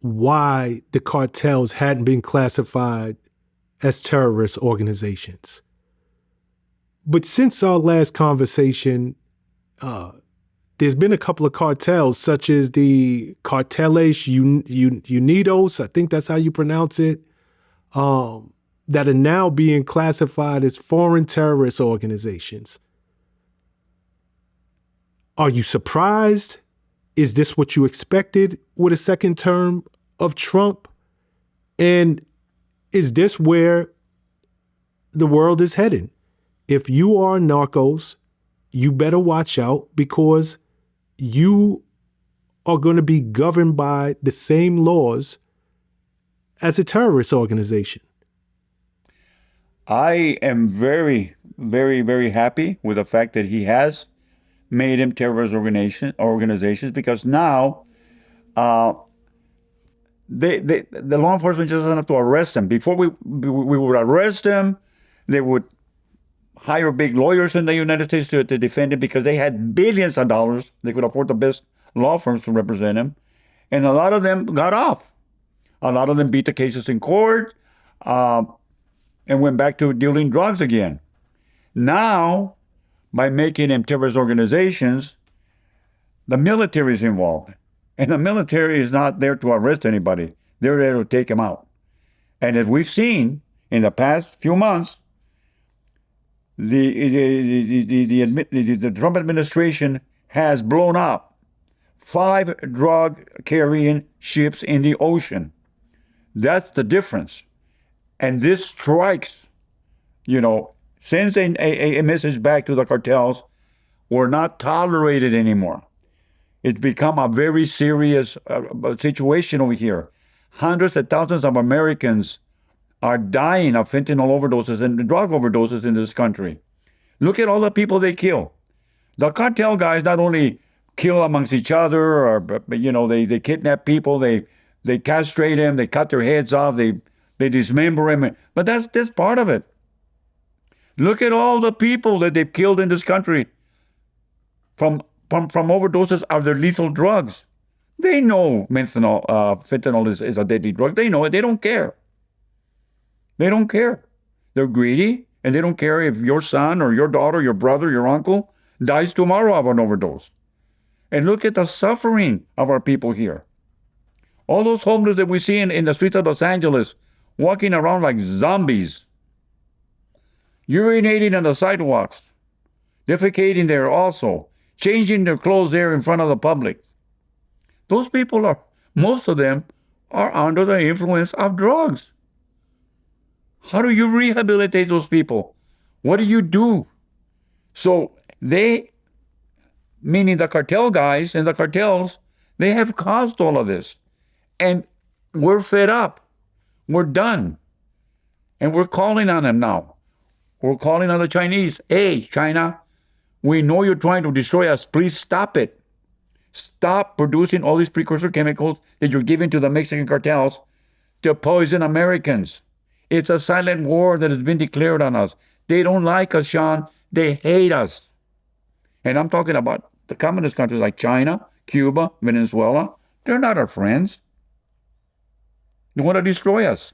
why the cartels hadn't been classified as terrorist organizations. But since our last conversation, there's been a couple of cartels, such as the Carteles Unidos, I think that's how you pronounce it, that are now being classified as foreign terrorist organizations. Are you surprised? Is this what you expected with a second term of Trump? And is this where the world is heading? If you are narcos, you better watch out, because you are going to be governed by the same laws as a terrorist organization. I am very, very, very happy with the fact that he has made them terrorist organizations, because now the law enforcement just doesn't have to arrest them. Before we would arrest them, they would hire big lawyers in the United States to defend him, because they had billions of dollars. They could afford the best law firms to represent him. And a lot of them got off. A lot of them beat the cases in court and went back to dealing drugs again. Now, by making them terrorist organizations, the military is involved. And the military is not there to arrest anybody. They're there to take them out. And as we've seen in the past few months, the Trump administration has blown up 5 drug-carrying ships in the ocean. That's the difference. And this strikes, sends a message back to the cartels: we're not tolerated anymore. It's become a very serious situation over here. Hundreds of thousands of Americans are dying of fentanyl overdoses and drug overdoses in this country. Look at all the people they kill. The cartel guys not only kill amongst each other, they kidnap people, they castrate them, they cut their heads off, they dismember them, but that's part of it. Look at all the people that they've killed in this country from overdoses of their lethal drugs. They know fentanyl is a deadly drug. They know it. They don't care. They don't care. They're greedy, and they don't care if your son or your daughter, your brother, your uncle dies tomorrow of an overdose. And look at the suffering of our people here. All those homeless that we see in the streets of Los Angeles, walking around like zombies, urinating on the sidewalks, defecating there also, changing their clothes there in front of the public. Those people are, most of them, are under the influence of drugs. How do you rehabilitate those people? What do you do? So they, meaning the cartel guys and the cartels, they have caused all of this. And we're fed up. We're done. And we're calling on them now. We're calling on the Chinese. Hey, China, we know you're trying to destroy us. Please stop it. Stop producing all these precursor chemicals that you're giving to the Mexican cartels to poison Americans. It's a silent war that has been declared on us. They don't like us, Shawn. They hate us. And I'm talking about the communist countries like China, Cuba, Venezuela. They're not our friends. They want to destroy us.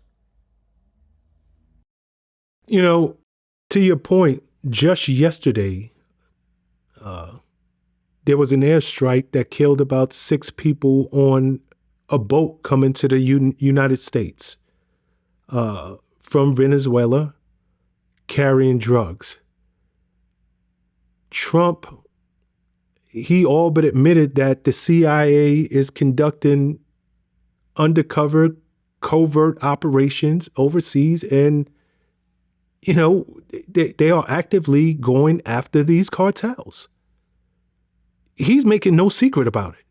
You know, to your point, just yesterday, there was an airstrike that killed about 6 people on a boat coming to the United States from Venezuela carrying drugs. Trump, he all but admitted that the CIA is conducting undercover, covert operations overseas, and you know, they are actively going after these cartels. He's making no secret about it.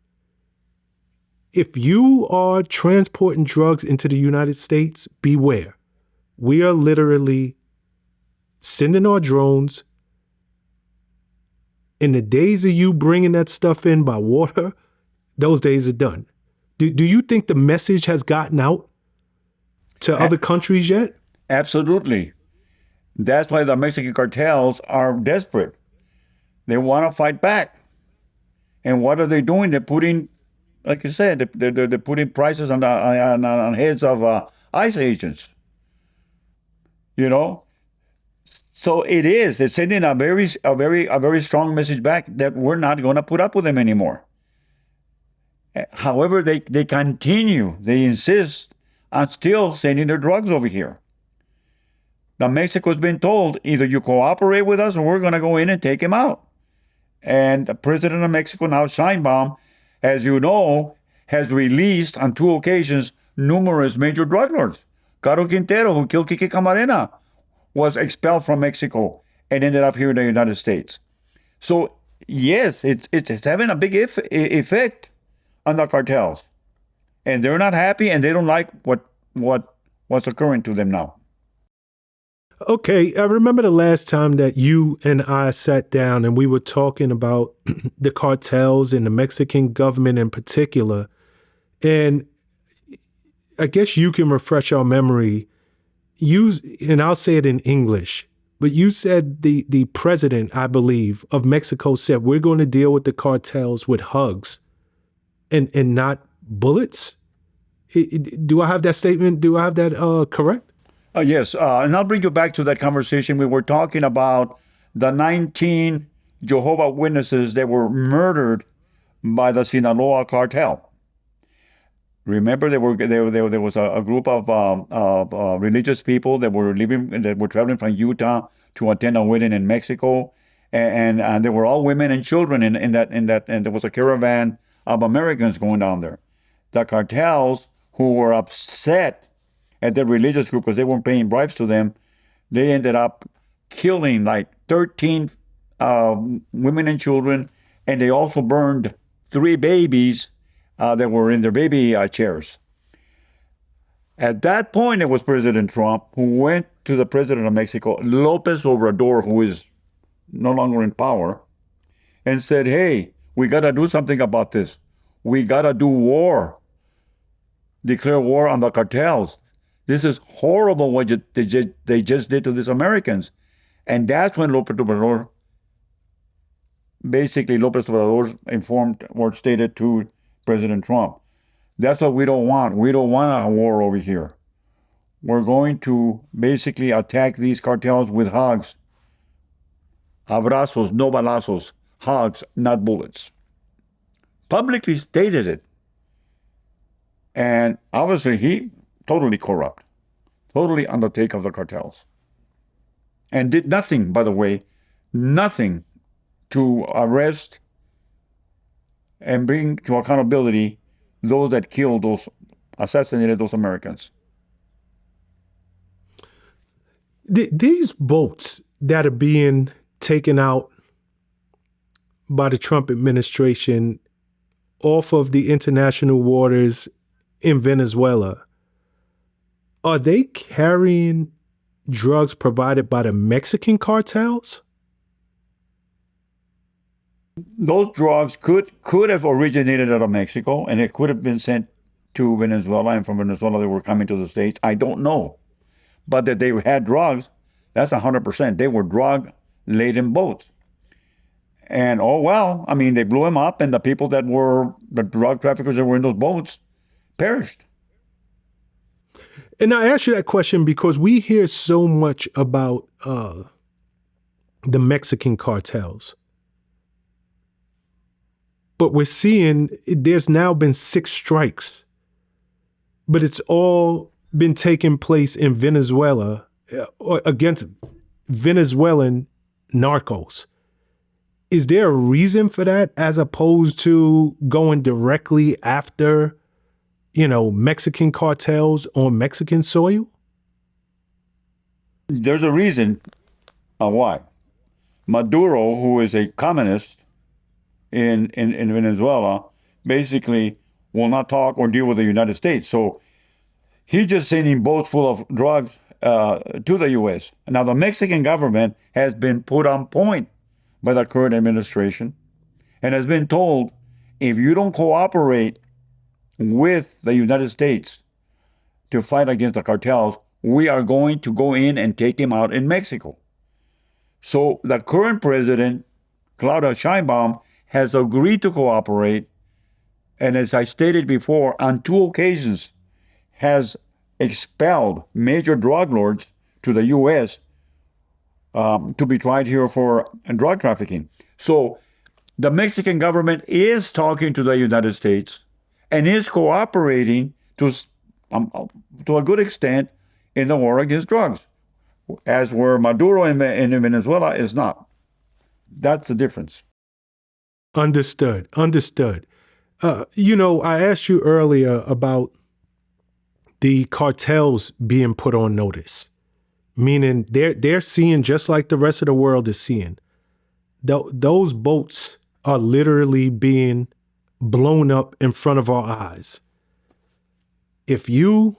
If you are transporting drugs into the United States, beware. We are literally sending our drones. In the days of you bringing that stuff in by water, those days are done. Do you think the message has gotten out to other countries yet? Absolutely. That's why the Mexican cartels are desperate. They want to fight back. And what are they doing? They're putting, like you said, they're putting prices on heads of ICE agents. You know, so it's sending a very strong message back that we're not going to put up with them anymore. However, they continue, they insist on still sending their drugs over here. Now, Mexico's been told either you cooperate with us or we're going to go in and take him out. And the president of Mexico now, Sheinbaum, as you know, has released on 2 occasions numerous major drug lords. Caro Quintero, who killed Kiki Camarena, was expelled from Mexico and ended up here in the United States. So yes, it's having a big effect on the cartels, and they're not happy, and they don't like what's occurring to them now. Okay, I remember the last time that you and I sat down and we were talking about the cartels and the Mexican government in particular. And I guess you can refresh our memory. And I'll say it in English, but you said the president, I believe, of Mexico said, we're going to deal with the cartels with hugs and not bullets. Do I have that statement? Do I have that correct? Yes, and I'll bring you back to that conversation. We were talking about the 19 Jehovah's Witnesses that were murdered by the Sinaloa cartel. Remember, there was a group of religious people that were traveling from Utah to attend a wedding in Mexico, and they were all women and children in that, and there was a caravan of Americans going down there. The cartels, who were upset at the religious group because they weren't paying bribes to them, they ended up killing like 13 women and children, and they also burned 3 babies that were in their baby chairs. At that point, it was President Trump who went to the president of Mexico, López Obrador, who is no longer in power, and said, hey, we got to do something about this. We got to do war. Declare war on the cartels. This is horrible what they just did to these Americans. And that's when López Obrador informed or stated to President Trump, that's what we don't want. We don't want a war over here. We're going to basically attack these cartels with hugs. Abrazos, no balazos. Hugs, not bullets. publicly stated it. And obviously he totally corrupt, totally on the take of the cartels. And did nothing, by the way, nothing to arrest and bring to accountability those that killed assassinated those Americans. These boats that are being taken out by the Trump administration off of the international waters in Venezuela, are they carrying drugs provided by the Mexican cartels? Those drugs could have originated out of Mexico, and it could have been sent to Venezuela, and from Venezuela they were coming to the States. I don't know. But that they had drugs, that's 100%. They were drug-laden boats. And oh well, I mean, they blew them up, and the people that were the drug traffickers that were in those boats perished. And I ask you that question because we hear so much about the Mexican cartels. But we're seeing there's now been 6 strikes, but it's all been taking place in Venezuela against Venezuelan narcos. Is there a reason for that as opposed to going directly after, Mexican cartels on Mexican soil? There's a reason why. Maduro, who is a communist in Venezuela, basically will not talk or deal with the United States. So he's just sending boats full of drugs to the U.S. Now, the Mexican government has been put on point by the current administration and has been told, if you don't cooperate with the United States to fight against the cartels, we are going to go in and take him out in Mexico. So the current president, Claudia Sheinbaum, has agreed to cooperate, and as I stated before, on 2 occasions has expelled major drug lords to the U.S. To be tried here for drug trafficking. So the Mexican government is talking to the United States and is cooperating to a good extent in the war against drugs, as where Maduro in Venezuela is not. That's the difference. Understood. I asked you earlier about the cartels being put on notice, meaning they're seeing just like the rest of the world is seeing. Those boats are literally being blown up in front of our eyes. If you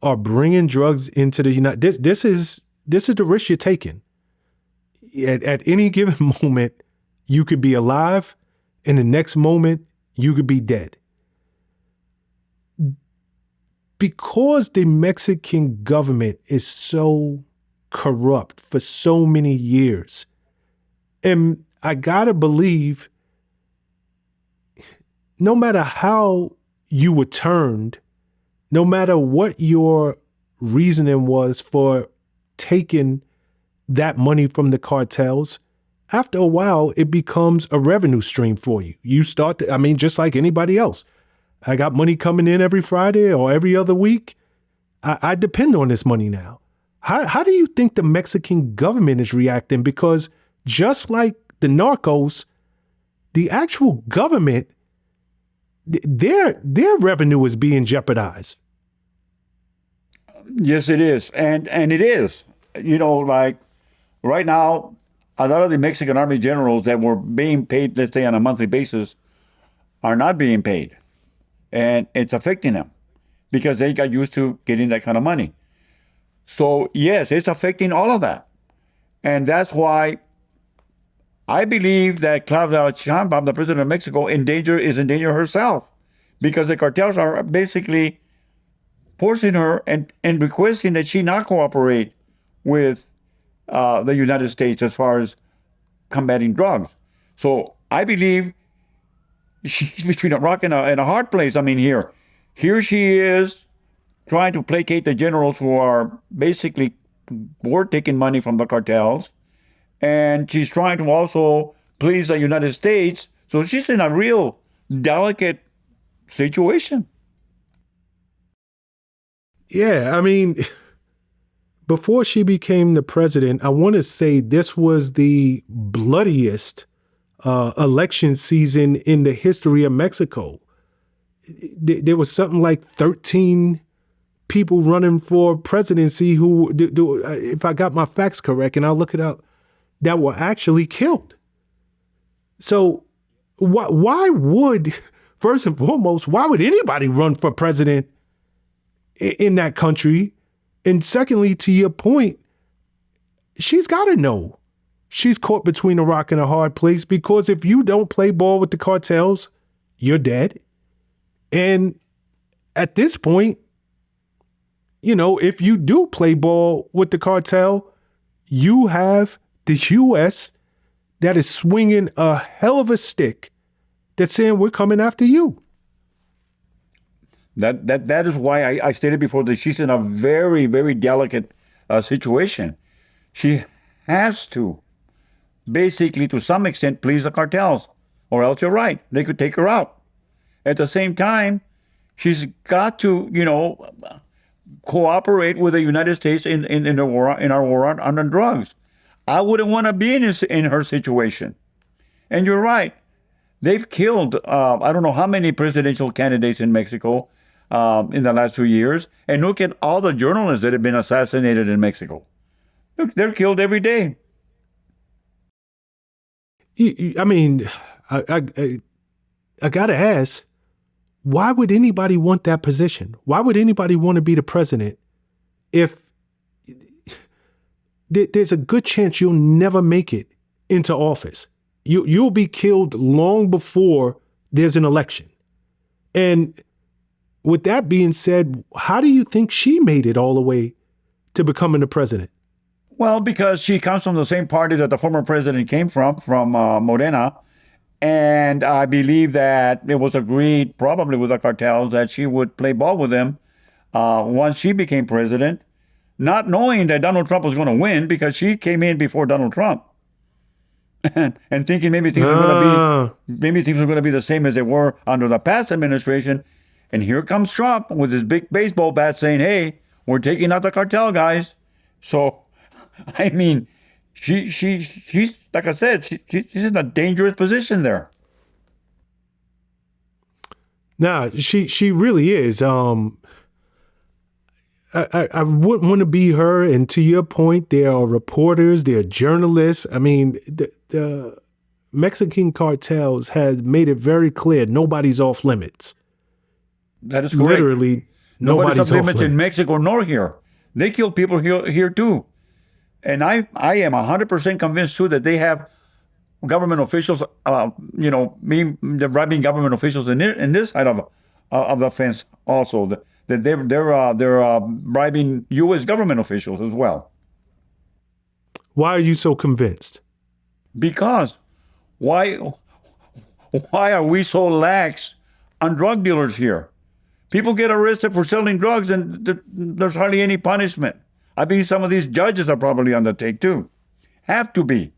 are bringing drugs into the United, this is the risk you're taking. At any given moment, you could be alive, and the next moment, you could be dead. Because the Mexican government is so corrupt for so many years, and I gotta believe, no matter how you were turned, no matter what your reasoning was for taking that money from the cartels, after a while, it becomes a revenue stream for you. You start just like anybody else. I got money coming in every Friday or every other week. I depend on this money now. How do you think the Mexican government is reacting? Because just like the narcos, the actual government, their revenue is being jeopardized. Yes, it is. And it is. Like right now, a lot of the Mexican army generals that were being paid, let's say on a monthly basis, are not being paid. And it's affecting them because they got used to getting that kind of money. So yes, it's affecting all of that. And that's why I believe that Claudia Sheinbaum, the president of Mexico, is in danger herself, because the cartels are basically forcing her and requesting that she not cooperate with the United States as far as combating drugs. So I believe she's between a rock and a hard place. I mean, here she is trying to placate the generals who are basically taking money from the cartels, and she's trying to also please the United States. So she's in a real delicate situation. Yeah, I mean, before she became the president, I want to say this was the bloodiest election season in the history of Mexico. There was something like 13 people running for presidency who, if I got my facts correct, and I'll look it up, that were actually killed. So why would, first and foremost, why would anybody run for president in that country? And secondly, to your point, she's got to know she's caught between a rock and a hard place, because if you don't play ball with the cartels, you're dead. And at this point, if you do play ball with the cartel, you have the U.S. that is swinging a hell of a stick that's saying we're coming after you. That is why I stated before that she's in a very, very delicate situation. She has to, basically, to some extent, please the cartels, or else you're right, they could take her out. At the same time, she's got to, cooperate with the United States in our war on drugs. I wouldn't want to be in her situation. And you're right. They've killed, I don't know how many presidential candidates in Mexico in the last 2 years. And look at all the journalists that have been assassinated in Mexico. They're killed every day. I mean, I got to ask, why would anybody want that position? Why would anybody want to be the president if there's a good chance you'll never make it into office? You'll be killed long before there's an election. And with that being said, how do you think she made it all the way to becoming the president? Well, because she comes from the same party that the former president came from Morena. And I believe that it was agreed, probably with the cartels, that she would play ball with them once she became president, not knowing that Donald Trump was going to win, because she came in before Donald Trump, and thinking maybe things were going to be the same as they were under the past administration. And here comes Trump with his big baseball bat saying, "Hey, we're taking out the cartel guys." So, I mean, she's like I said, she's in a dangerous position there. Nah, she really is. I wouldn't want to be her. And to your point, there are reporters, there are journalists. I mean, the Mexican cartels has made it very clear nobody's off limits. That is correct. Literally, nobody's off limits in Mexico nor here. They kill people here too. And I am 100% convinced too that they have government officials, they're bribing government officials in this side of the fence also. That they're bribing U.S. government officials as well. Why are you so convinced? Because why are we so lax on drug dealers here? People get arrested for selling drugs and there's hardly any punishment. I believe some of these judges are probably on the take too. Have to be.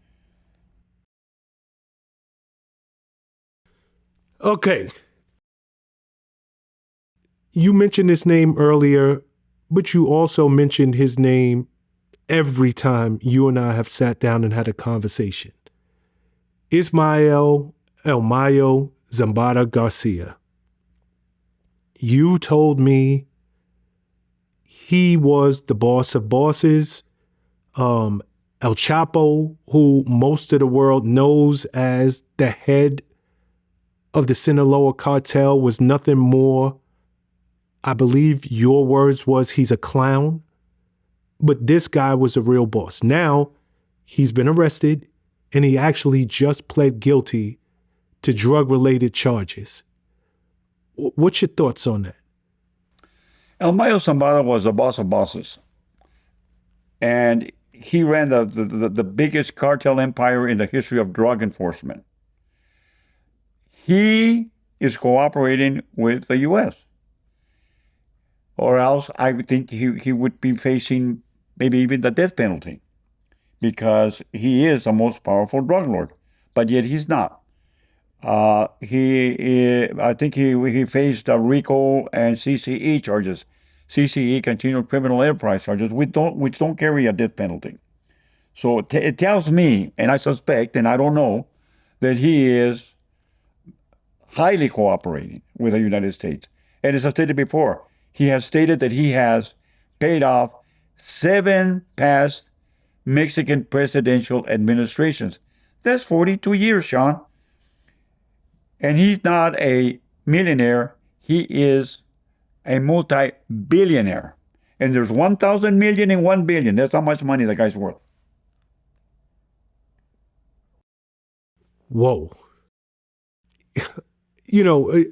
Okay. You mentioned his name earlier, but you also mentioned his name every time you and I have sat down and had a conversation. Ismael El Mayo Zambada Garcia. You told me he was the boss of bosses. El Chapo, who most of the world knows as the head of the Sinaloa cartel, was nothing more. I believe your words was he's a clown. But this guy was a real boss. Now, he's been arrested, and he actually just pled guilty to drug-related charges. What's your thoughts on that? El Mayo Zambada was the boss of bosses. And he ran the biggest cartel empire in the history of drug enforcement. He is cooperating with the U.S. Or else I would think he would be facing maybe even the death penalty, because he is the most powerful drug lord. But yet he's not. I think he faced RICO and CCE charges. CCE, continual criminal enterprise charges, which don't carry a death penalty. So it tells me, and I suspect, and I don't know, that he is highly cooperating with the United States. And as I stated before, he has stated that he has paid off 7 past Mexican presidential administrations. That's 42 years, Shawn. And he's not a millionaire, he is a multi-billionaire. And there's 1,000 million and 1 billion. That's how much money the guy's worth. Whoa. You know,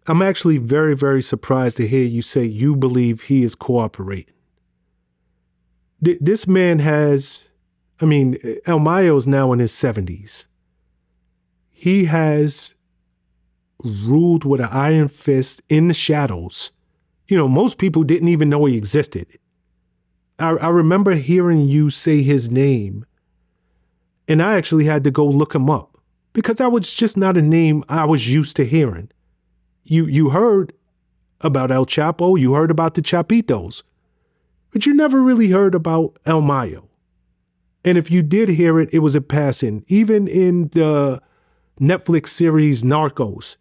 I'm actually very, very surprised to hear you say you believe he is cooperating. This man has, I mean, El Mayo's now in his 70s. He has ruled with an iron fist in the shadows. You know, most people didn't even know he existed. I remember hearing you say his name, and I actually had to go look him up because that was just not a name I was used to hearing. You heard about El Chapo, you heard about the Chapitos, but you never really heard about El Mayo. And if you did hear it, it was a passing. Even in the Netflix series Narcos,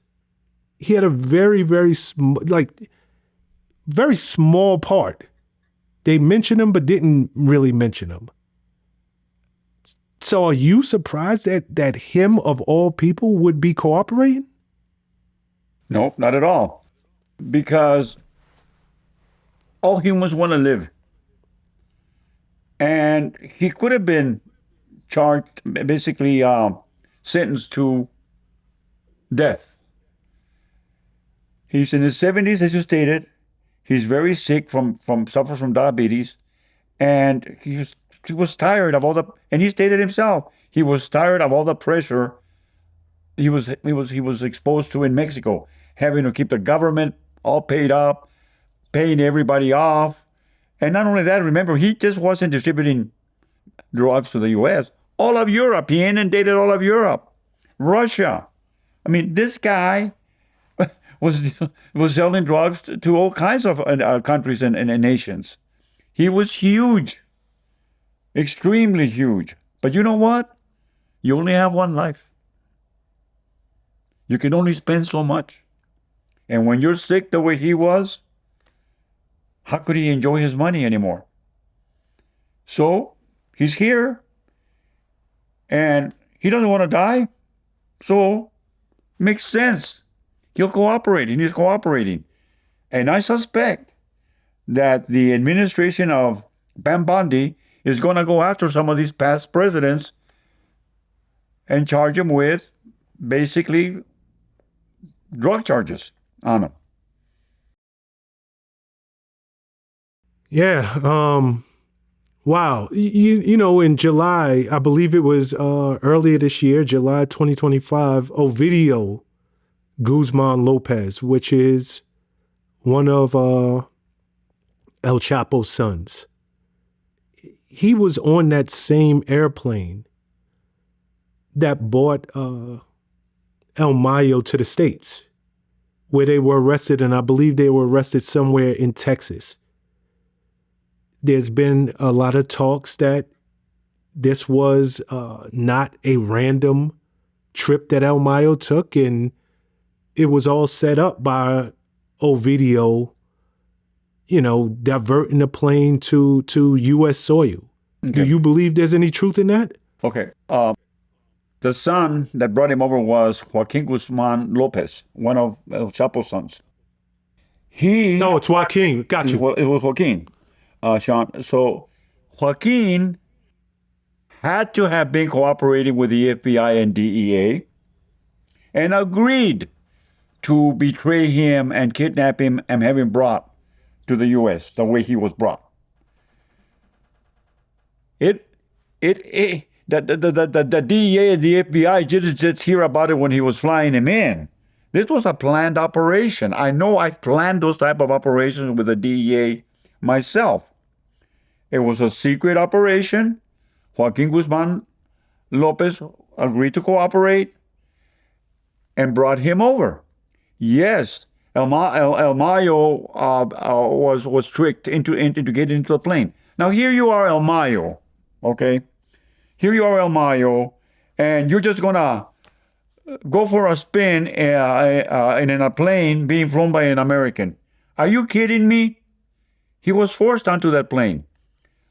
he had a very, very very small part. They mentioned him, but didn't really mention him. So are you surprised that him of all people would be cooperating? No, not at all. Because all humans want to live. And he could have been charged, basically sentenced to death. He's in his 70s, as you stated. He's very sick suffers from diabetes. And he was tired of all the, and he stated himself, he was tired of all the pressure he was exposed to in Mexico, having to keep the government all paid up, paying everybody off. And not only that, remember, he just wasn't distributing drugs to the U.S. All of Europe, he inundated all of Europe. Russia. I mean, this guy was selling drugs to all kinds of countries and nations. He was huge, extremely huge. But you know what? You only have one life. You can only spend so much. And when you're sick the way he was, how could he enjoy his money anymore? So he's here, and he doesn't want to die. So makes sense. He'll cooperate, and he's cooperating. And I suspect that the administration of Pam Bondi is going to go after some of these past presidents and charge them with basically drug charges on them. Yeah. Wow. You know, in July, I believe it was earlier this year, July 2025, Ovidio Guzman Lopez, which is one of El Chapo's sons. He was on that same airplane that brought El Mayo to the States, where they were arrested, and I believe they were arrested somewhere in Texas. There's been a lot of talks that this was not a random trip that El Mayo took, and it was all set up by Ovidio, you know, diverting the plane to U.S. soil. Okay. Do you believe there's any truth in that? Okay. The son that brought him over was Joaquin Guzman Lopez, one of El Chapo's sons. No, it's Joaquin. Got you. It was Joaquin, Shawn. So Joaquin had to have been cooperating with the FBI and DEA and agreed to betray him and kidnap him and have him brought to the U.S. the way he was brought. The DEA and the FBI didn't just hear about it when he was flying him in. This was a planned operation. I know I've planned those type of operations with the DEA myself. It was a secret operation. Joaquin Guzman Lopez agreed to cooperate. and brought him over. Yes, El Mayo was tricked into getting into the plane. Now here you are, El Mayo, okay? Here you are, El Mayo, and you're just gonna go for a spin in a plane being flown by an American. Are you kidding me? He was forced onto that plane.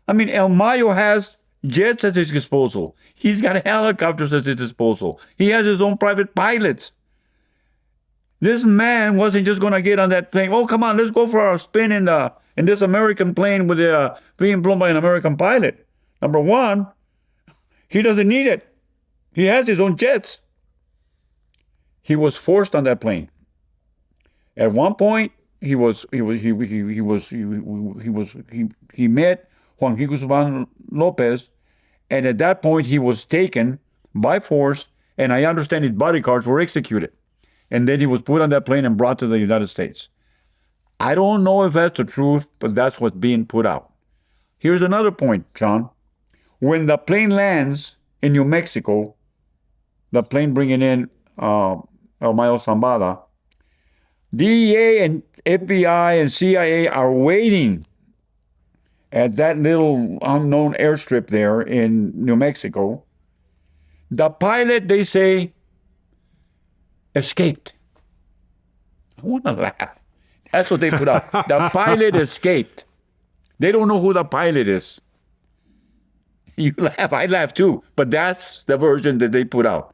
I mean, El Mayo has jets at his disposal. He's got helicopters at his disposal. He has his own private pilots. This man wasn't just going to get on that plane. Oh, come on, let's go for a spin in this American plane with being blown by an American pilot. Number one, he doesn't need it. He has his own jets. He was forced on that plane. At one point, he met Juan Guzman Lopez, and at that point he was taken by force, and I understand his bodyguards were executed. And then he was put on that plane and brought to the United States. I don't know if that's the truth, but that's what's being put out. Here's another point, Shawn. When the plane lands in New Mexico, the plane bringing in El Mayo Zambada, DEA and FBI and CIA are waiting at that little unknown airstrip there in New Mexico. The pilot, they say, escaped. I want to laugh. That's what they put out. The pilot escaped. They don't know who the pilot is. You laugh, I laugh too, but that's the version that they put out.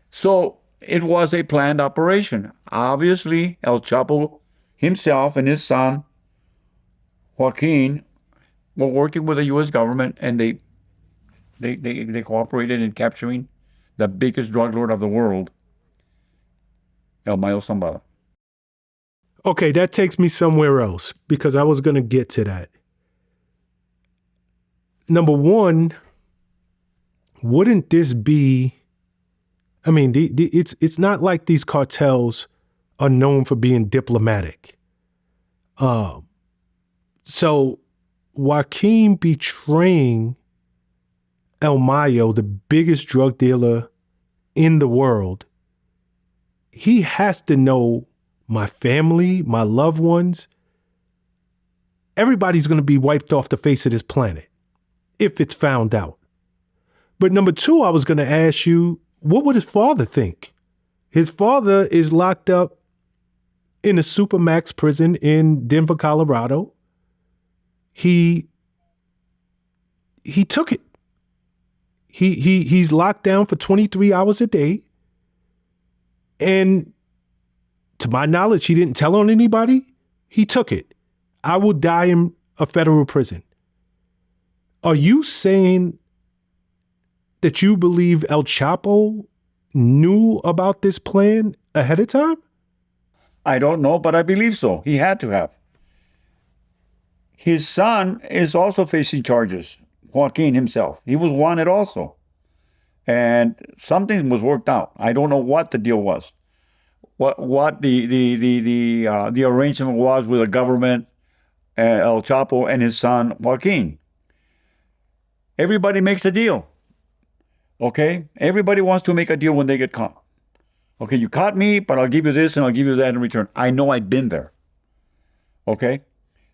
So it was a planned operation. Obviously, El Chapo himself and his son, Joaquin, were working with the U.S. government, and they cooperated in capturing the biggest drug lord of the world, El Mayo Zambada. Okay, that takes me somewhere else because I was going to get to that. Number one, wouldn't this be, I mean, it's not like these cartels are known for being diplomatic. So Joaquin betraying El Mayo, the biggest drug dealer in the world, he has to know my family, my loved ones. Everybody's going to be wiped off the face of this planet if it's found out. But number two, I was going to ask you, what would his father think? His father is locked up in a supermax prison in Denver, Colorado. He took it. He's locked down for 23 hours a day. And to my knowledge, he didn't tell on anybody. He took it. I will die in a federal prison. Are you saying that you believe El Chapo knew about this plan ahead of time? I don't know, but I believe so. He had to have. His son is also facing charges, Joaquin himself. He was wanted also. And something was worked out. I don't know what the deal was. What the arrangement was with the government, El Chapo and his son Joaquin. Everybody makes a deal. Okay? Everybody wants to make a deal when they get caught. Okay, you caught me, but I'll give you this and I'll give you that in return. I know I've been there. Okay?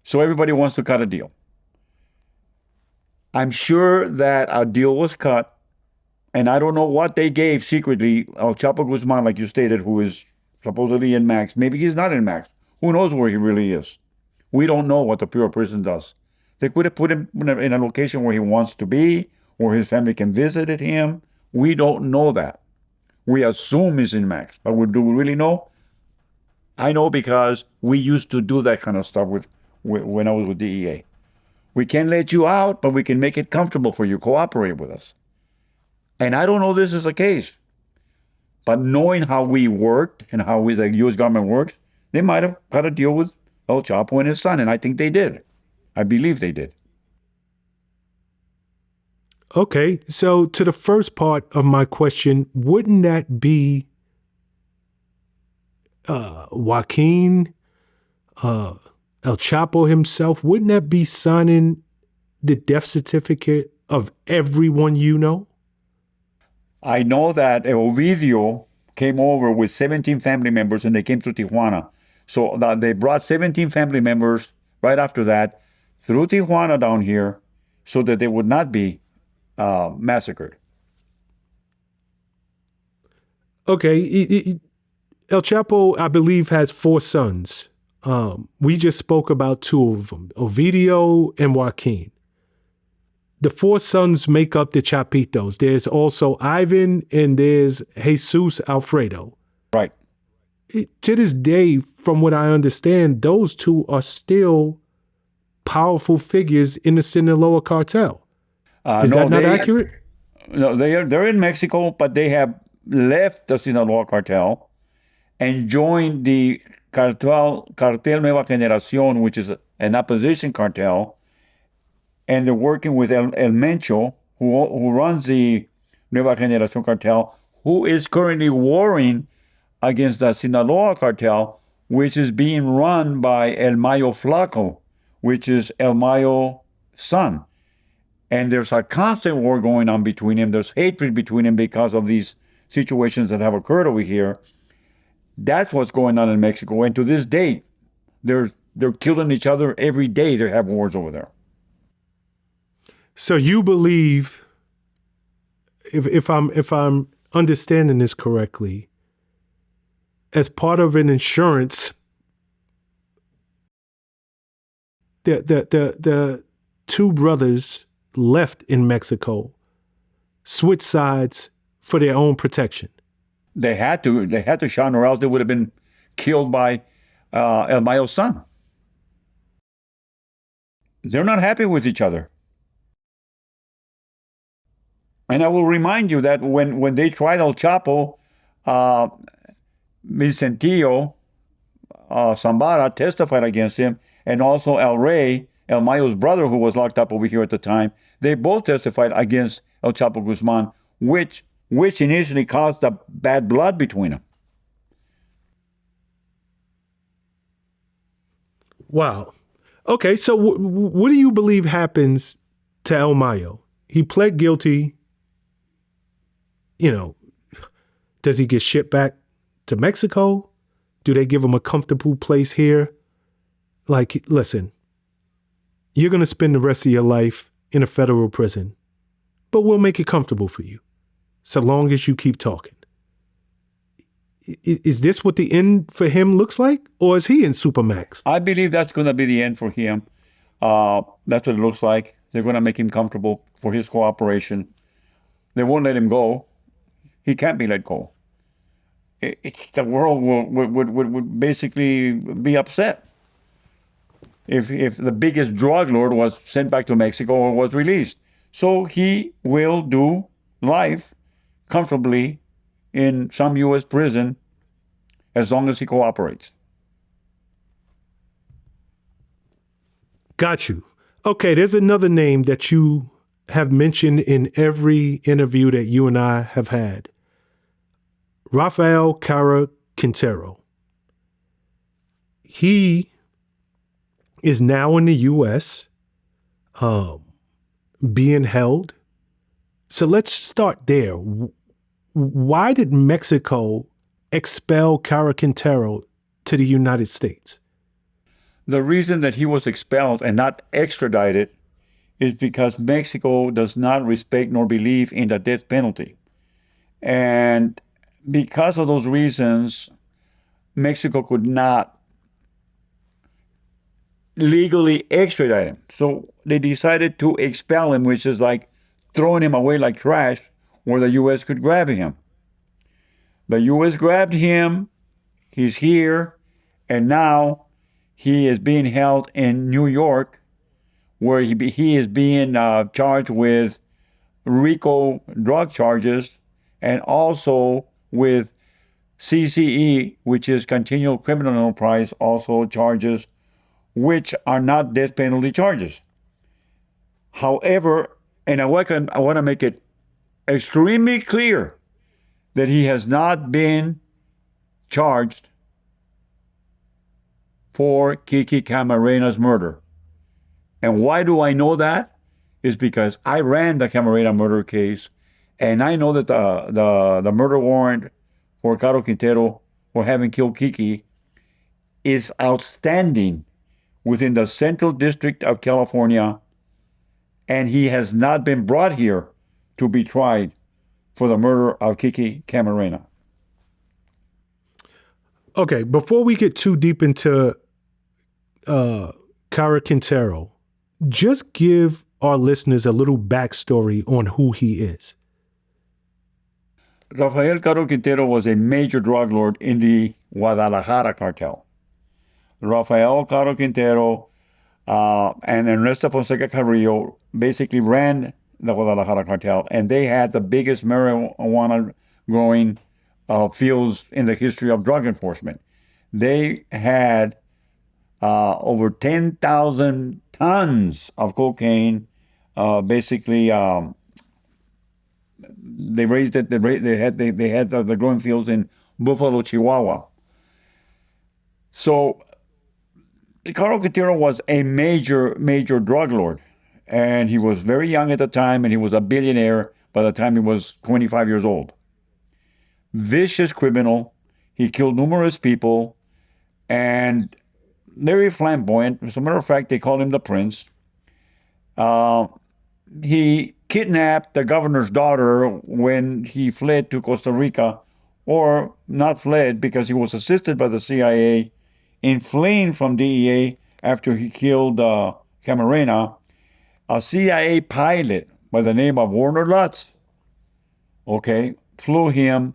So everybody wants to cut a deal. I'm sure that a deal was cut, and I don't know what they gave secretly. El Chapo Guzman, like you stated, who is supposedly in Max. Maybe he's not in Max. Who knows where he really is? We don't know what the Bureau of Prison does. They could have put him in a location where he wants to be, where his family can visit him. We don't know that. We assume he's in Max, but do we really know? I know because we used to do that kind of stuff when I was with DEA. We can't let you out, but we can make it comfortable for you. Cooperate with us. And I don't know this is the case. But knowing how we worked and how the U.S. government works, they might have got a deal with El Chapo and his son, and I think they did. I believe they did. Okay, so to the first part of my question, wouldn't that be Joaquin, El Chapo himself? Wouldn't that be signing the death certificate of everyone you know? I know that Ovidio came over with 17 family members, and they came to Tijuana. So they brought 17 family members right after that through Tijuana down here so that they would not be massacred. Okay. El Chapo, I believe, has 4 sons. We just spoke about 2 of them, Ovidio and Joaquin. The 4 sons make up the Chapitos. There's also Ivan and there's Jesus Alfredo. Right. To this day, from what I understand, those 2 are still powerful figures in the Sinaloa cartel. Is that not accurate? No, they're in Mexico, but they have left the Sinaloa cartel and joined the Cartel Nueva Generación, which is an opposition cartel, and they're working with El Mencho, who runs the Nueva Generación cartel, who is currently warring against the Sinaloa cartel, which is being run by El Mayo Flaco, which is El Mayo's son. And there's a constant war going on between them. There's hatred between them because of these situations that have occurred over here. That's what's going on in Mexico. And to this day, they're killing each other every day. They have wars over there. So you believe, if I'm understanding this correctly, as part of an insurance, the 2 brothers left in Mexico switched sides for their own protection. They had to, Shawn, or else they would have been killed by El Mayo's son. They're not happy with each other. And I will remind you that when they tried El Chapo, Vicentillo Zambara testified against him, and also El Rey, El Mayo's brother, who was locked up over here at the time, they both testified against El Chapo Guzman, which initially caused the bad blood between them. Wow. Okay, so what do you believe happens to El Mayo? He pled guilty. Does he get shipped back to Mexico? Do they give him a comfortable place here? Like, listen, you're going to spend the rest of your life in a federal prison, but we'll make it comfortable for you, so long as you keep talking. Is this what the end for him looks like? Or is he in Supermax? I believe that's going to be the end for him. That's what it looks like. They're going to make him comfortable for his cooperation. They won't let him go. He can't be let go. The world would basically be upset if the biggest drug lord was sent back to Mexico or was released. So he will do life comfortably in some U.S. prison as long as he cooperates. Got you. Okay, there's another name that you have mentioned in every interview that you and I have had. Rafael Cara Quintero. He is now in the U.S. Being held. So let's start there. Why did Mexico expel Cara Quintero to the United States? The reason that he was expelled and not extradited is because Mexico does not respect nor believe in the death penalty. And because of those reasons, Mexico could not legally extradite him. So they decided to expel him, which is like throwing him away like trash, where the U.S. could grab him. The U.S. grabbed him, he's here, and now he is being held in New York, where he is being charged with RICO drug charges and also with CCE, which is continual criminal enterprise, also charges, which are not death penalty charges. However, and I want to make it extremely clear that he has not been charged for Kiki Camarena's murder. And why do I know that? Is because I ran the Camarena murder case, and I know that the murder warrant for Caro Quintero for having killed Kiki is outstanding within the Central District of California, and he has not been brought here to be tried for the murder of Kiki Camarena. Okay, before we get too deep into Cara Quintero, just give our listeners a little backstory on who he is. Rafael Caro Quintero was a major drug lord in the Guadalajara cartel. Rafael Caro Quintero and Ernesto Fonseca Carrillo basically ran the Guadalajara cartel, and they had the biggest marijuana growing fields in the history of drug enforcement. They had over 10,000 tons of cocaine. Basically, they raised it. They had the growing fields in Buffalo, Chihuahua. So Caro Quintero was a major drug lord, and he was very young at the time, and he was a billionaire by the time he was 25 years old. Vicious criminal. He killed numerous people, and very flamboyant. As a matter of fact, they called him the Prince. He kidnapped the governor's daughter when he fled to Costa Rica, or not fled because he was assisted by the CIA in fleeing from DEA after he killed Camarena. A CIA pilot by the name of Warner Lutz, flew him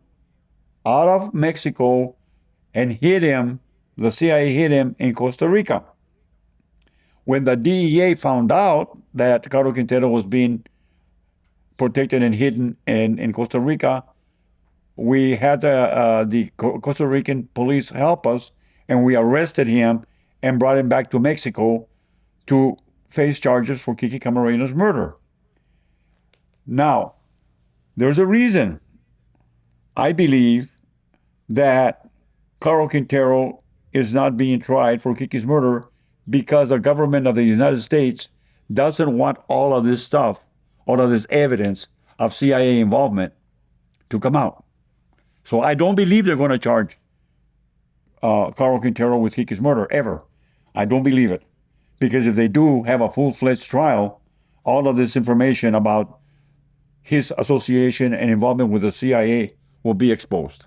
out of Mexico and hid him. The CIA hid him in Costa Rica. When the DEA found out that Caro Quintero was being protected and hidden in Costa Rica, we had the Costa Rican police help us, and we arrested him and brought him back to Mexico to face charges for Kiki Camarena's murder. Now, there's a reason I believe that Caro Quintero is not being tried for Kiki's murder, because the government of the United States doesn't want all of this stuff, all of this evidence of CIA involvement to come out. So I don't believe they're going to charge Caro Quintero with Kiki's murder, ever. I don't believe it. Because if they do have a full-fledged trial, all of this information about his association and involvement with the CIA will be exposed.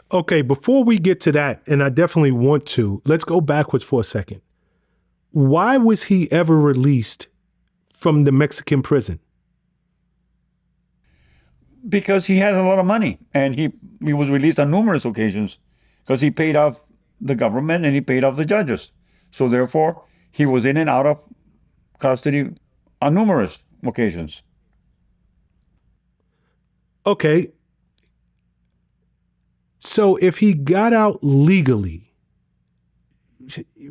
Okay, before we get to that, and I definitely want to, let's go backwards for a second. Why was he ever released from the Mexican prison? Because he had a lot of money, and he was released on numerous occasions because he paid off the government and he paid off the judges. So therefore, he was in and out of custody on numerous occasions. Okay. So if he got out legally,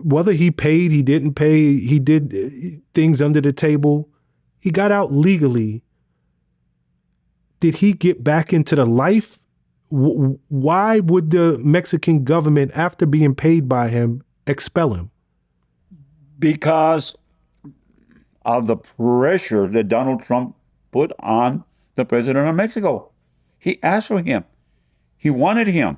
whether he paid, he didn't pay, he did things under the table, he got out legally, did he get back into the life? Why would the Mexican government, after being paid by him, expel him? Because of the pressure that Donald Trump put on the president of Mexico. He asked for him. He wanted him.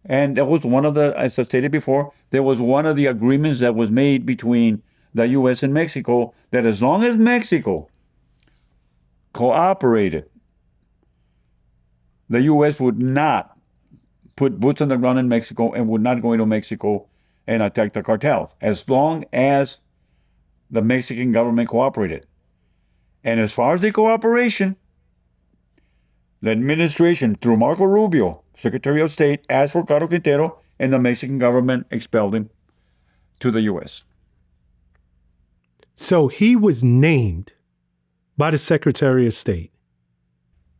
And that was one of the, as I stated before, there was one of the agreements that was made between the U.S. and Mexico, that as long as Mexico cooperated, the U.S. would not put boots on the ground in Mexico and would not go into Mexico and attack the cartels, as long as the Mexican government cooperated. And as far as the cooperation, the administration, through Marco Rubio, Secretary of State, asked for Caro Quintero, and the Mexican government expelled him to the U.S. So he was named by the Secretary of State.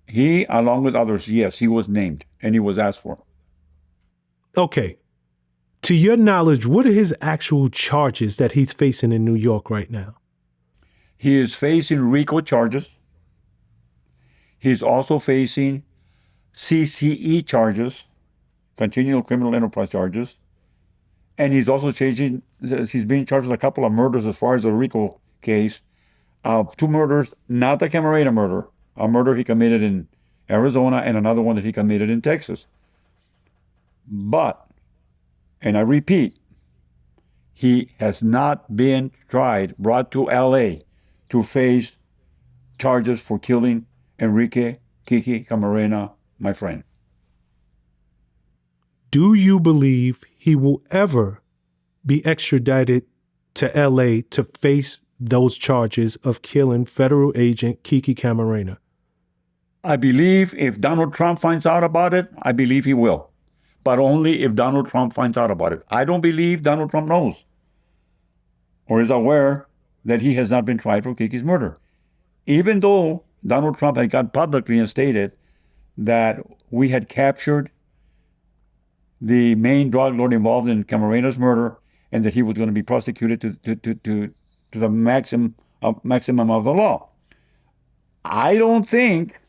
He, along with others, yes, he was named, and he was asked for. Okay. To your knowledge, what are his actual charges that he's facing in New York right now? He is facing RICO charges. He's also facing CCE charges, continual criminal enterprise charges. And he's also he's being charged with a couple of murders as far as the RICO case. 2 murders, not the Camarena murder, a murder he committed in Arizona, and another one that he committed in Texas. But, and I repeat, he has not been brought to LA to face charges for killing Enrique Kiki Camarena, my friend. Do you believe he will ever be extradited to LA to face those charges of killing federal agent Kiki Camarena? I believe if Donald Trump finds out about it, I believe he will. But only if Donald Trump finds out about it. I don't believe Donald Trump knows or is aware that he has not been tried for Kiki's murder. Even though Donald Trump had gone publicly and stated that we had captured the main drug lord involved in Camarena's murder and that he was going to be prosecuted to the maximum of the law. I don't think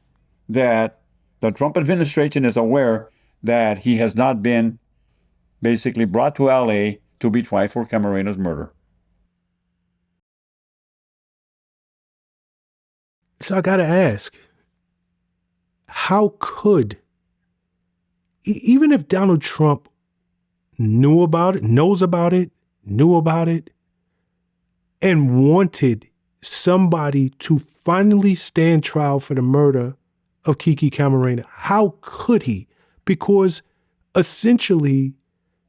that the Trump administration is aware that he has not been basically brought to LA to be tried for Camarena's murder. So I got to ask, how could, even if Donald Trump knew about it, knows about it, knew about it, and wanted somebody to finally stand trial for the murder of Kiki Camarena, how could he? Because essentially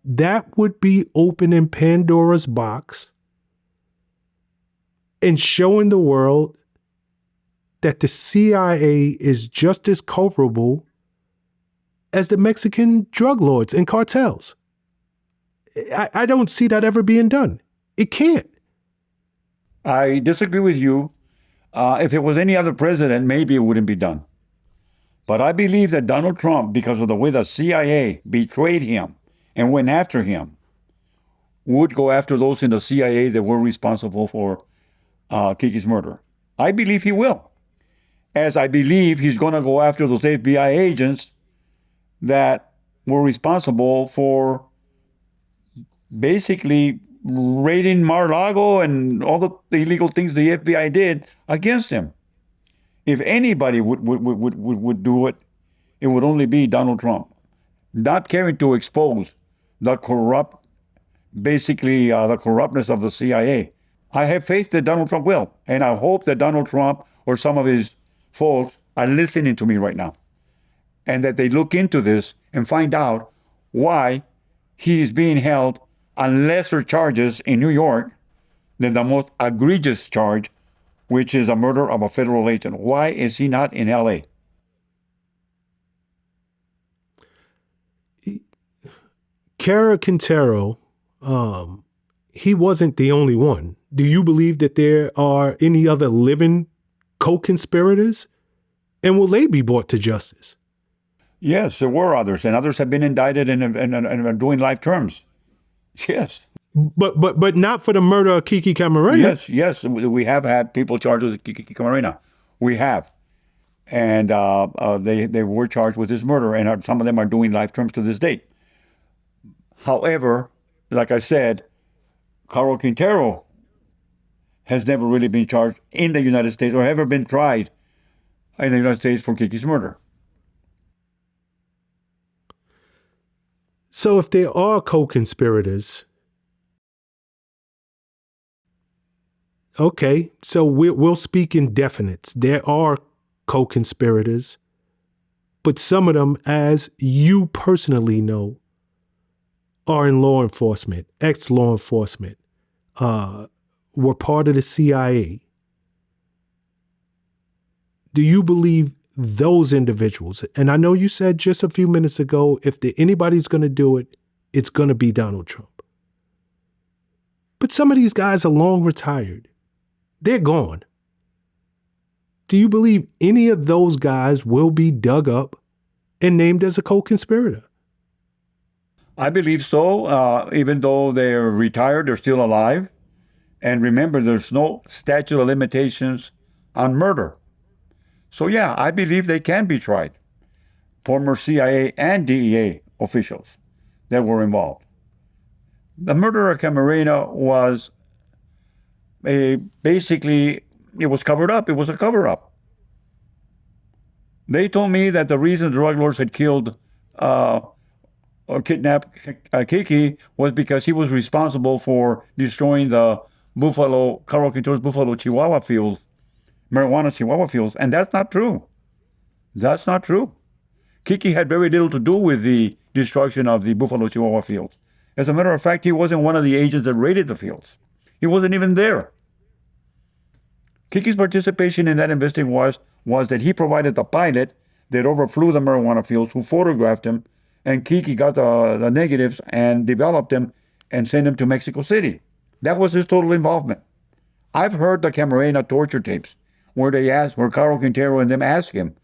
that would be opening Pandora's box and showing the world that the CIA is just as culpable as the Mexican drug lords and cartels. I don't see that ever being done. It can't. I disagree with you. If it was any other president, maybe it wouldn't be done. But I believe that Donald Trump, because of the way the CIA betrayed him and went after him, would go after those in the CIA that were responsible for Kiki's murder. I believe he will. As I believe he's going to go after those FBI agents that were responsible for basically raiding Mar-a-Lago and all the illegal things the FBI did against him. If anybody would do it, it would only be Donald Trump. Not caring to expose the the corruptness of the CIA. I have faith that Donald Trump will. And I hope that Donald Trump or some of his folks are listening to me right now. And that they look into this and find out why he is being held on lesser charges in New York than the most egregious charge, which is a murder of a federal agent. Why is he not in LA? Cara Quintero, he wasn't the only one. Do you believe that there are any other living co-conspirators? And will they be brought to justice? Yes, there were others, and others have been indicted and are doing life terms. Yes. But not for the murder of Kiki Camarena. Yes, we have had people charged with Kiki Camarena. We have. And they were charged with his murder, and some of them are doing life terms to this date. However, like I said, Caro Quintero has never really been charged in the United States or ever been tried in the United States for Kiki's murder. So if there are co-conspirators, okay, so we'll speak in definites. There are co-conspirators, but some of them, as you personally know, are in law enforcement, ex-law enforcement, were part of the CIA. Do you believe those individuals, and I know you said just a few minutes ago, if anybody's going to do it, it's going to be Donald Trump. But some of these guys are long retired. They're gone. Do you believe any of those guys will be dug up and named as a co-conspirator? I believe so. Even though they're retired, they're still alive. And remember, there's no statute of limitations on murder. So yeah, I believe they can be tried. Former CIA and DEA officials that were involved. The murder of Camarena was basically, it was covered up. It was a cover-up. They told me that the reason the drug lords had killed or kidnapped Kiki was because he was responsible for destroying the Carlos Quintero's Buffalo Chihuahua fields, marijuana Chihuahua fields, and that's not true. That's not true. Kiki had very little to do with the destruction of the Buffalo Chihuahua fields. As a matter of fact, he wasn't one of the agents that raided the fields. He wasn't even there. Kiki's participation in that investigation was that he provided the pilot that overflew the marijuana fields, who photographed him, and Kiki got the negatives and developed them and sent them to Mexico City. That was his total involvement. I've heard the Camarena torture tapes where Carlos Quintero and them asked him,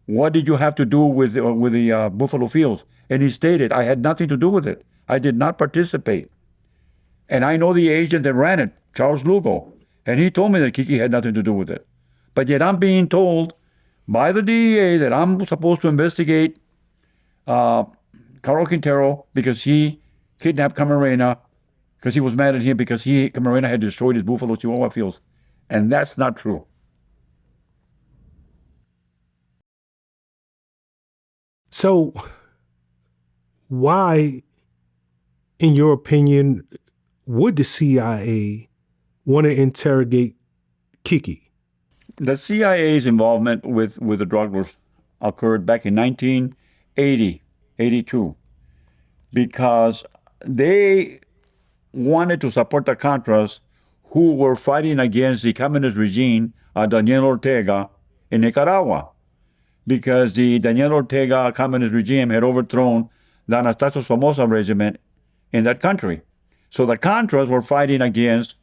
what did you have to do with the Buffalo Fields? And he stated, I had nothing to do with it. I did not participate. And I know the agent that ran it, Charles Lugo, and he told me that Kiki had nothing to do with it. But yet I'm being told by the DEA that I'm supposed to investigate Carlos Quintero because he kidnapped Camarena, because he was mad at him because Camarena had destroyed his Buffalo Chihuahua fields. And that's not true. So, why, in your opinion, would the CIA want to interrogate Kiki? The CIA's involvement with the drug lords occurred back in 1980, 82, because they wanted to support the Contras who were fighting against the communist regime, Daniel Ortega, in Nicaragua, because the Daniel Ortega communist regime had overthrown the Anastasio Somoza regiment in that country. So the Contras were fighting against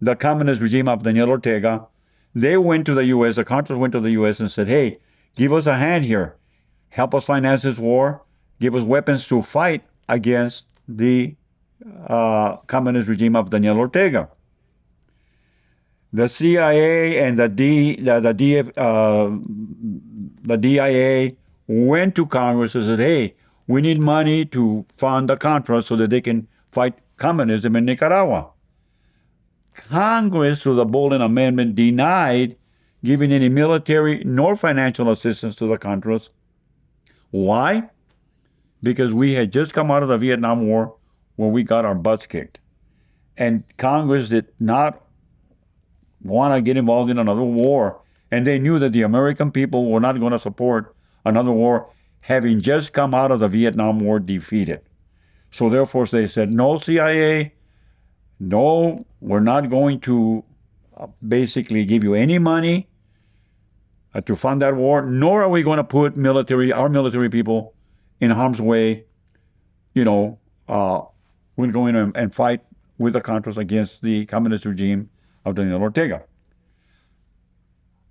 the communist regime of Daniel Ortega. They went to the U.S., the Contras went to the U.S. and said, hey, give us a hand here. Help us finance this war. Give us weapons to fight against the communist regime of Daniel Ortega. The CIA and the DIA went to Congress and said, hey, we need money to fund the Contras so that they can fight communism in Nicaragua. Congress, through the Bolin Amendment, denied giving any military nor financial assistance to the Contras. Why? Because we had just come out of the Vietnam War where we got our butts kicked. And Congress did not want to get involved in another war. And they knew that the American people were not going to support another war, having just come out of the Vietnam War defeated. So therefore they said, no, CIA, no, we're not going to basically give you any money to fund that war, nor are we going to put our military people in harm's way. We're going to go in and fight with the Contras against the communist regime of Daniel Ortega.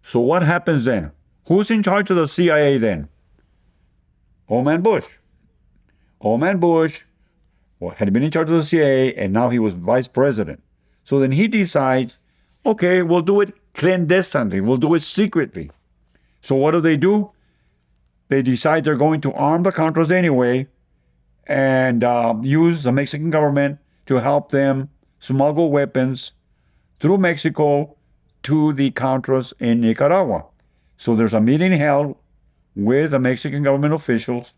So what happens then? Who's in charge of the CIA then? Old Man Bush. Old Man Bush had been in charge of the CIA, and now he was vice president. So then he decides, okay, we'll do it clandestinely. We'll do it secretly. So what do? They decide they're going to arm the Contras anyway and use the Mexican government to help them smuggle weapons through Mexico to the Contras in Nicaragua. So there's a meeting held with the Mexican government officials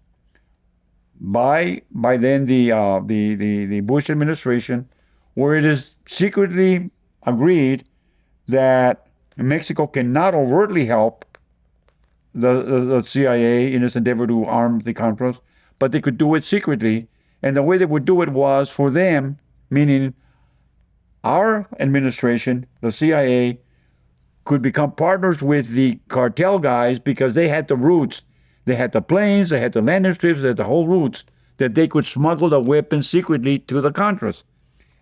by then the Bush administration, where it is secretly agreed that Mexico cannot overtly help the CIA in its endeavor to arm the Contras, but they could do it secretly. And the way they would do it was for them, meaning our administration, the CIA, could become partners with the cartel guys because they had the routes. They had the planes, they had the landing strips, they had the whole routes that they could smuggle the weapons secretly to the Contras.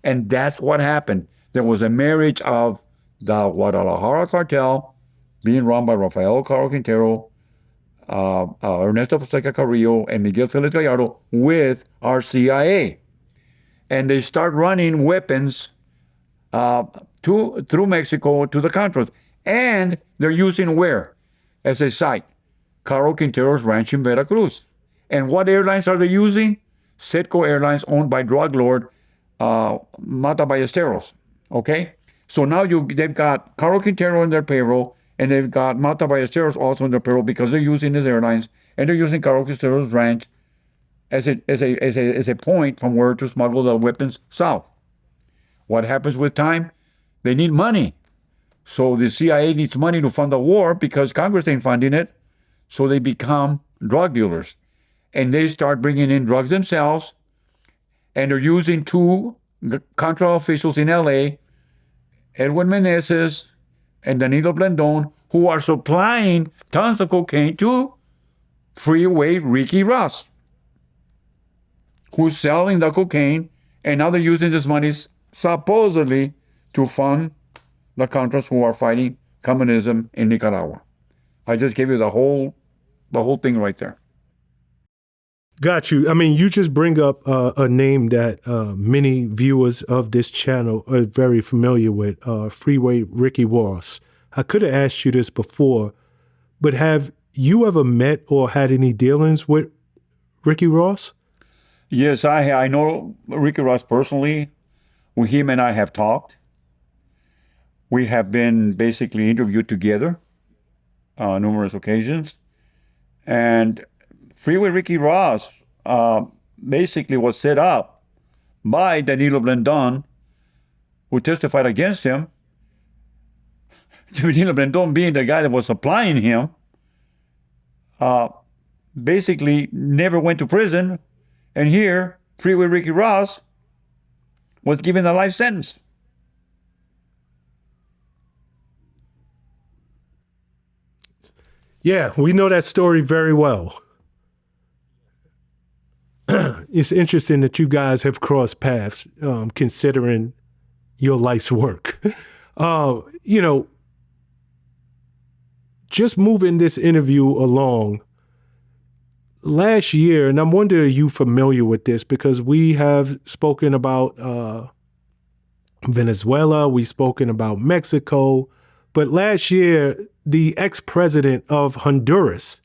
And that's what happened. There was a marriage of the Guadalajara cartel being run by Rafael Caro Quintero, Ernesto Fonseca Carrillo, and Miguel Felix Gallardo with our CIA. And they start running weapons through Mexico to the Contras. And they're using where? As a site? Caro Quintero's ranch in Veracruz. And what airlines are they using? Setco Airlines, owned by drug lord Mata Ballesteros. Okay? So now they've got Caro Quintero in their payroll, And they've got Mata Ballesteros also in their payroll because they're using his airlines and they're using Carlos Castella's ranch as a point from where to smuggle the weapons south. What happens with time? They need money. So the CIA needs money to fund the war because Congress ain't funding it. So they become drug dealers. And they start bringing in drugs themselves. And they're using two Contra officials in LA, Edwin Menezes and Danilo Blandon, who are supplying tons of cocaine to Freeway Ricky Ross, who's selling the cocaine, and now they're using this money supposedly to fund the Contras who are fighting communism in Nicaragua. I just gave you the whole thing right there. Got you. I mean, you just bring up a name that many viewers of this channel are very familiar with, Freeway Ricky Ross. I could have asked you this before, but have you ever met or had any dealings with Ricky Ross? Yes, I know Ricky Ross personally. With him and I have talked. We have been basically interviewed together on numerous occasions. And Freeway Ricky Ross basically was set up by Danilo Blandon, who testified against him. Danilo Blandon, being the guy that was supplying him, basically never went to prison. And here, Freeway Ricky Ross was given a life sentence. Yeah, we know that story very well. It's interesting that you guys have crossed paths, considering your life's work. You know, just moving this interview along, last year, and I'm wondering, are you familiar with this? Because we have spoken about Venezuela, we've spoken about Mexico, but last year, the ex-president of Honduras,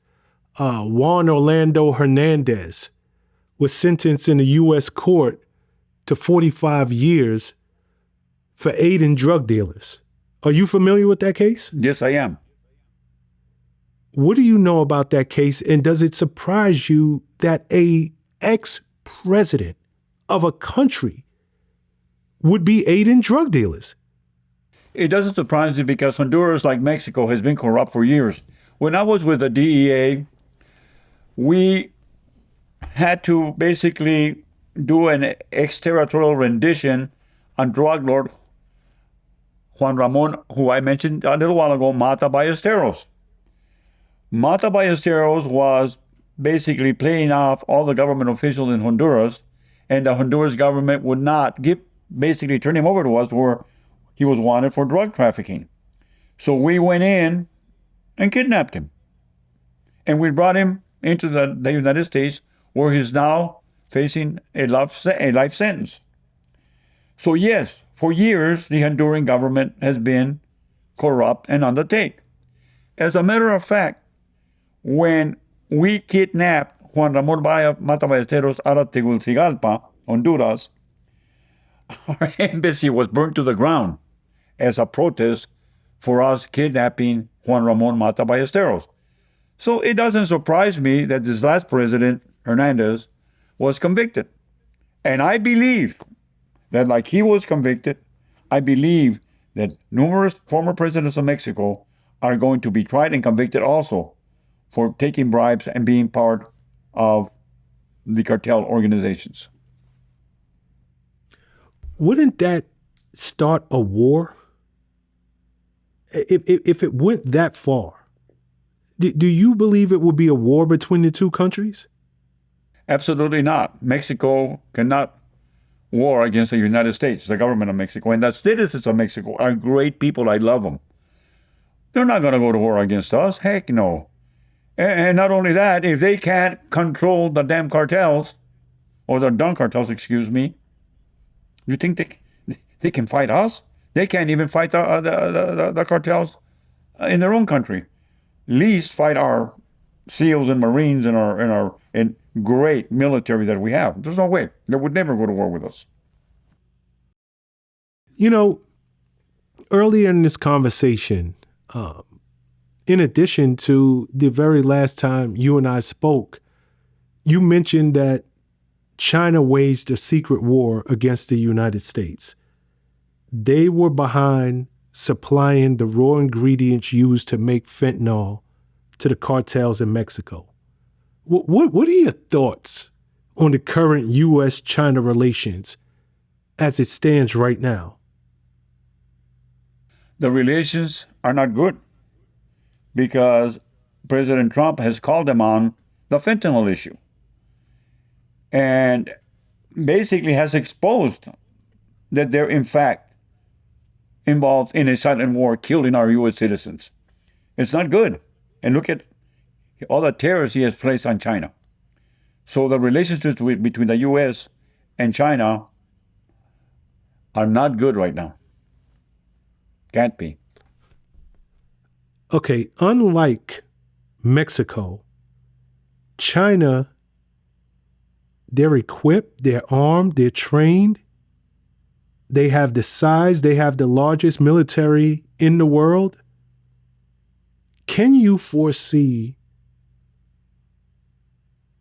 Juan Orlando Hernandez, was sentenced in a U.S. court to 45 years for aiding drug dealers. Are you familiar with that case? Yes, I am. What do you know about that case, and does it surprise you that a ex-president of a country would be aiding drug dealers? It doesn't surprise me because Honduras, like Mexico, has been corrupt for years. When I was with the DEA, we had to basically do an extraterritorial rendition on drug lord Juan Ramon, who I mentioned a little while ago, Mata Ballesteros. Mata Ballesteros was basically playing off all the government officials in Honduras, and the Honduras government would not basically turn him over to us where he was wanted for drug trafficking. So we went in and kidnapped him. And we brought him into the United States, where he's now facing a life sentence. So yes, for years, the Honduran government has been corrupt and undertake. As a matter of fact, when we kidnapped Juan Ramon Mata Ballesteros out of Tegucigalpa, Honduras, our embassy was burned to the ground as a protest for us kidnapping Juan Ramon Mata Ballesteros. So it doesn't surprise me that this last president, Hernandez, was convicted. And I believe that like he was convicted, I believe that numerous former presidents of Mexico are going to be tried and convicted also for taking bribes and being part of the cartel organizations. Wouldn't that start a war? If it went that far, do you believe it would be a war between the two countries? Absolutely not. Mexico cannot war against the United States, the government of Mexico, and the citizens of Mexico are great people. I love them. They're not going to go to war against us. Heck no. And not only that, if they can't control the damn cartels, or the dumb cartels, excuse me, you think they can fight us? They can't even fight the cartels in their own country. Least fight our SEALs and Marines and our great military that we have. There's no way. They would never go to war with us. You know, earlier in this conversation, in addition to the very last time you and I spoke, you mentioned that China waged a secret war against the United States. They were behind supplying the raw ingredients used to make fentanyl to the cartels in Mexico. What are your thoughts on the current U.S.-China relations as it stands right now? The relations are not good because President Trump has called them on the fentanyl issue and basically has exposed that they're in fact involved in a silent war killing our U.S. citizens. It's not good. And look at all the terrors he has placed on China. So the relationships between the U.S. and China are not good right now. Can't be. Okay, unlike Mexico, China, they're equipped, they're armed, they're trained. They have the size, they have the largest military in the world. Can you foresee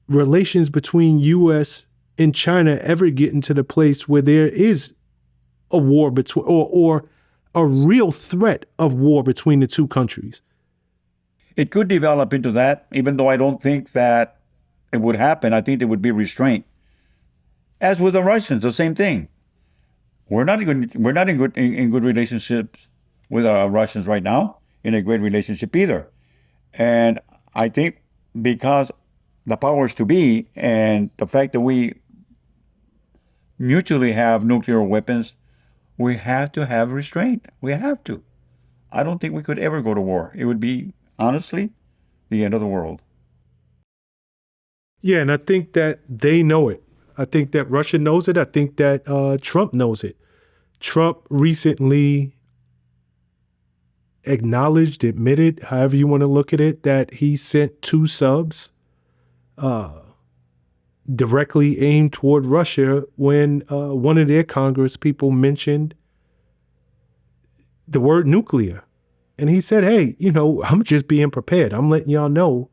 relations between U.S. and China ever getting to the place where there is a war between, or a real threat of war between the two countries? It could develop into that, even though I don't think that it would happen. I think there would be restraint. As with the Russians, the same thing. We're not in good relationships with our Russians right now, in a great relationship either. And I think because the powers to be and the fact that we mutually have nuclear weapons, we have to have restraint. We have to. I don't think we could ever go to war. It would be, honestly, the end of the world. Yeah, and I think that they know it. I think that Russia knows it. I think that Trump knows it. Trump recently acknowledged, admitted, however you want to look at it, that he sent 2 subs directly aimed toward Russia when one of their Congress people mentioned the word nuclear. And he said, hey, I'm just being prepared. I'm letting y'all know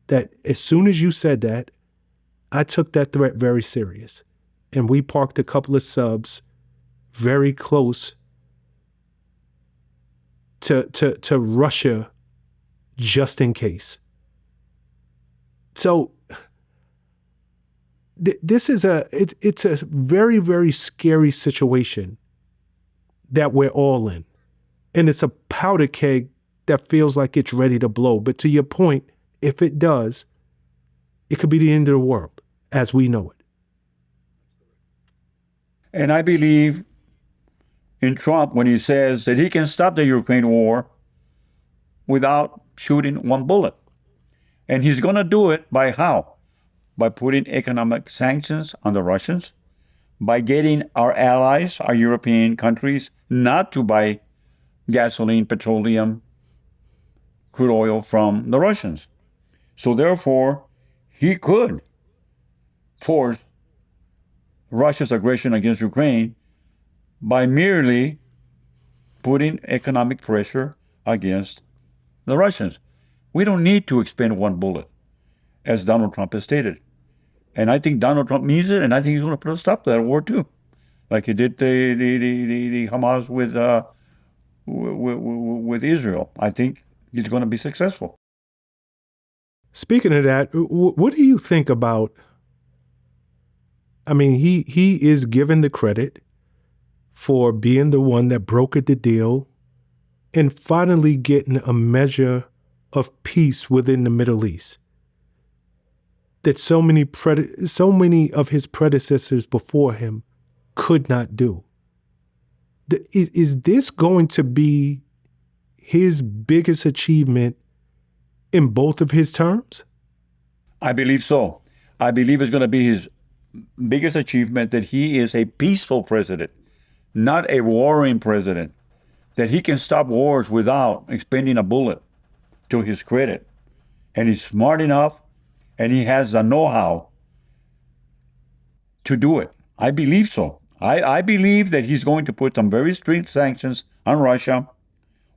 that as soon as you said that, I took that threat very serious. And we parked a couple of subs very close to Russia just in case. So this is it's a very, very scary situation that we're all in. And it's a powder keg that feels like it's ready to blow. But to your point, if it does, it could be the end of the world as we know it. And I believe in Trump when he says that he can stop the Ukraine war without shooting one bullet. And he's going to do it by how? By putting economic sanctions on the Russians, by getting our allies, our European countries, not to buy gasoline, petroleum, crude oil from the Russians. So therefore, he could force Russia's aggression against Ukraine by merely putting economic pressure against the Russians. We don't need to expend one bullet, as Donald Trump has stated. And I think Donald Trump means it, and I think he's going to put a stop to that war too, like he did the Hamas with Israel. I think he's going to be successful. Speaking of that, what do you think about? I mean, he is given the credit for being the one that brokered the deal and finally getting a measure of peace within the Middle East that so many of his predecessors before him could not do. Is this going to be his biggest achievement in both of his terms? I believe so. I believe it's going to be his biggest achievement that he is a peaceful president, not a warring president, that he can stop wars without expending a bullet, to his credit. And he's smart enough and he has the know-how to do it. I believe so. I believe that he's going to put some very strict sanctions on Russia,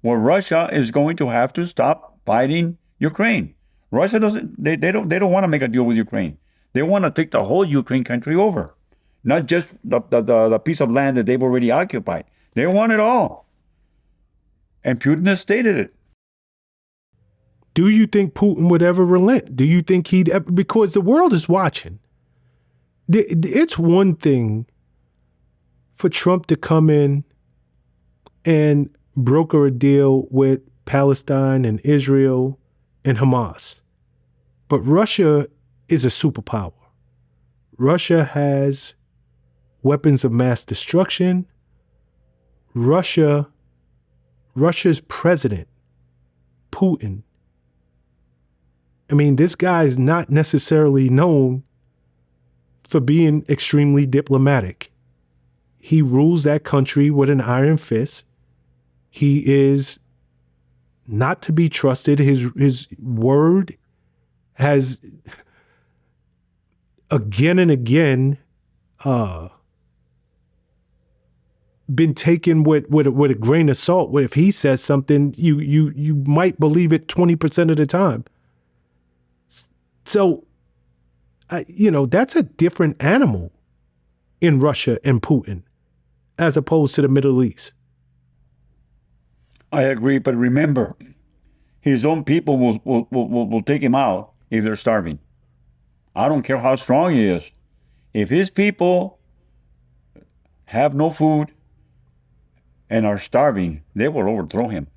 where Russia is going to have to stop fighting Ukraine. Russia doesn't. They don't want to make a deal with Ukraine. They want to take the whole Ukraine country over, not just the piece of land that they've already occupied. They want it all. And Putin has stated it. Do you think Putin would ever relent? Do you think he'd ever, because the world is watching. It's one thing for Trump to come in and broker a deal with Palestine and Israel and Hamas. But Russia is a superpower. Russia has weapons of mass destruction. Russia's president, Putin, I mean, this guy is not necessarily known for being extremely diplomatic. He rules that country with an iron fist. He is not to be trusted. His word has again and again been taken with a grain of salt. If he says something, you might believe it 20% of the time. So, that's a different animal in Russia and Putin as opposed to the Middle East. I agree, but remember, his own people will take him out if they're starving. I don't care how strong he is. If his people have no food and are starving, they will overthrow him.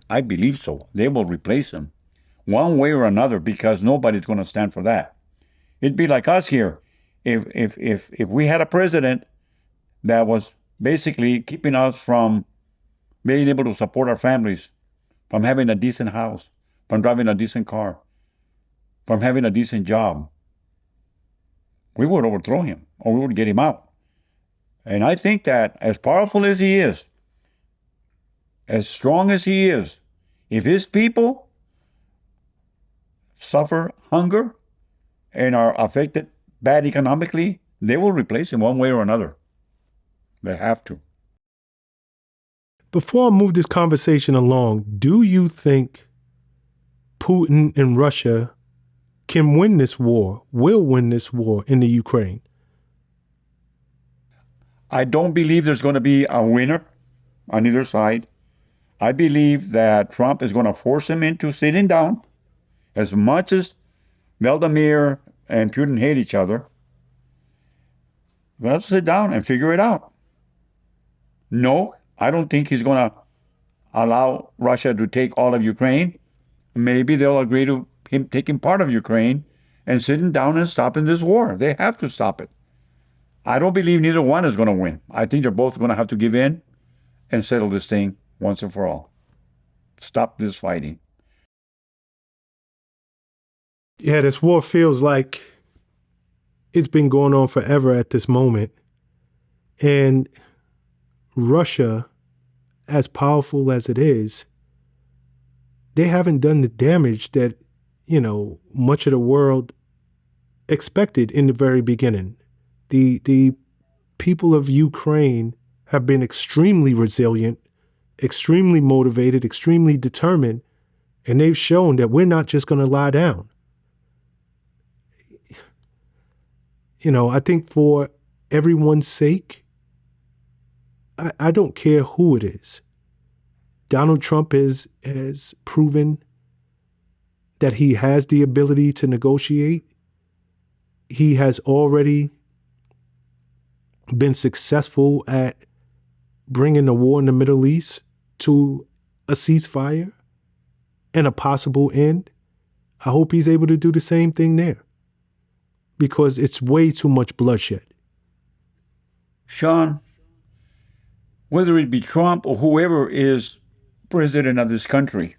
I believe so. They will replace him one way or another, because nobody's going to stand for that. It'd be like us here. If we had a president that was basically keeping us from being able to support our families, from having a decent house, from driving a decent car, from having a decent job, we would overthrow him, or we would get him out. And I think that as powerful as he is, as strong as he is, if his people suffer hunger and are affected bad economically, they will replace him one way or another. They have to. Before I move this conversation along, do you think Putin and Russia can win this war, will win this war in the Ukraine? I don't believe there's going to be a winner on either side. I believe that Trump is going to force him into sitting down. As much as Vladimir and Putin hate each other, we're going to have to sit down and figure it out. No, I don't think he's going to allow Russia to take all of Ukraine. Maybe they'll agree to him taking part of Ukraine and sitting down and stopping this war. They have to stop it. I don't believe neither one is going to win. I think they're both going to have to give in and settle this thing once and for all. Stop this fighting. Yeah, this war feels like it's been going on forever at this moment. And Russia, as powerful as it is, they haven't done the damage that, much of the world expected in the very beginning. The people of Ukraine have been extremely resilient, extremely motivated, extremely determined, and they've shown that we're not just going to lie down. I think for everyone's sake, I don't care who it is. Donald Trump has proven that he has the ability to negotiate. He has already been successful at bringing the war in the Middle East to a ceasefire and a possible end. I hope he's able to do the same thing there, because it's way too much bloodshed. Shawn, whether it be Trump or whoever is president of this country,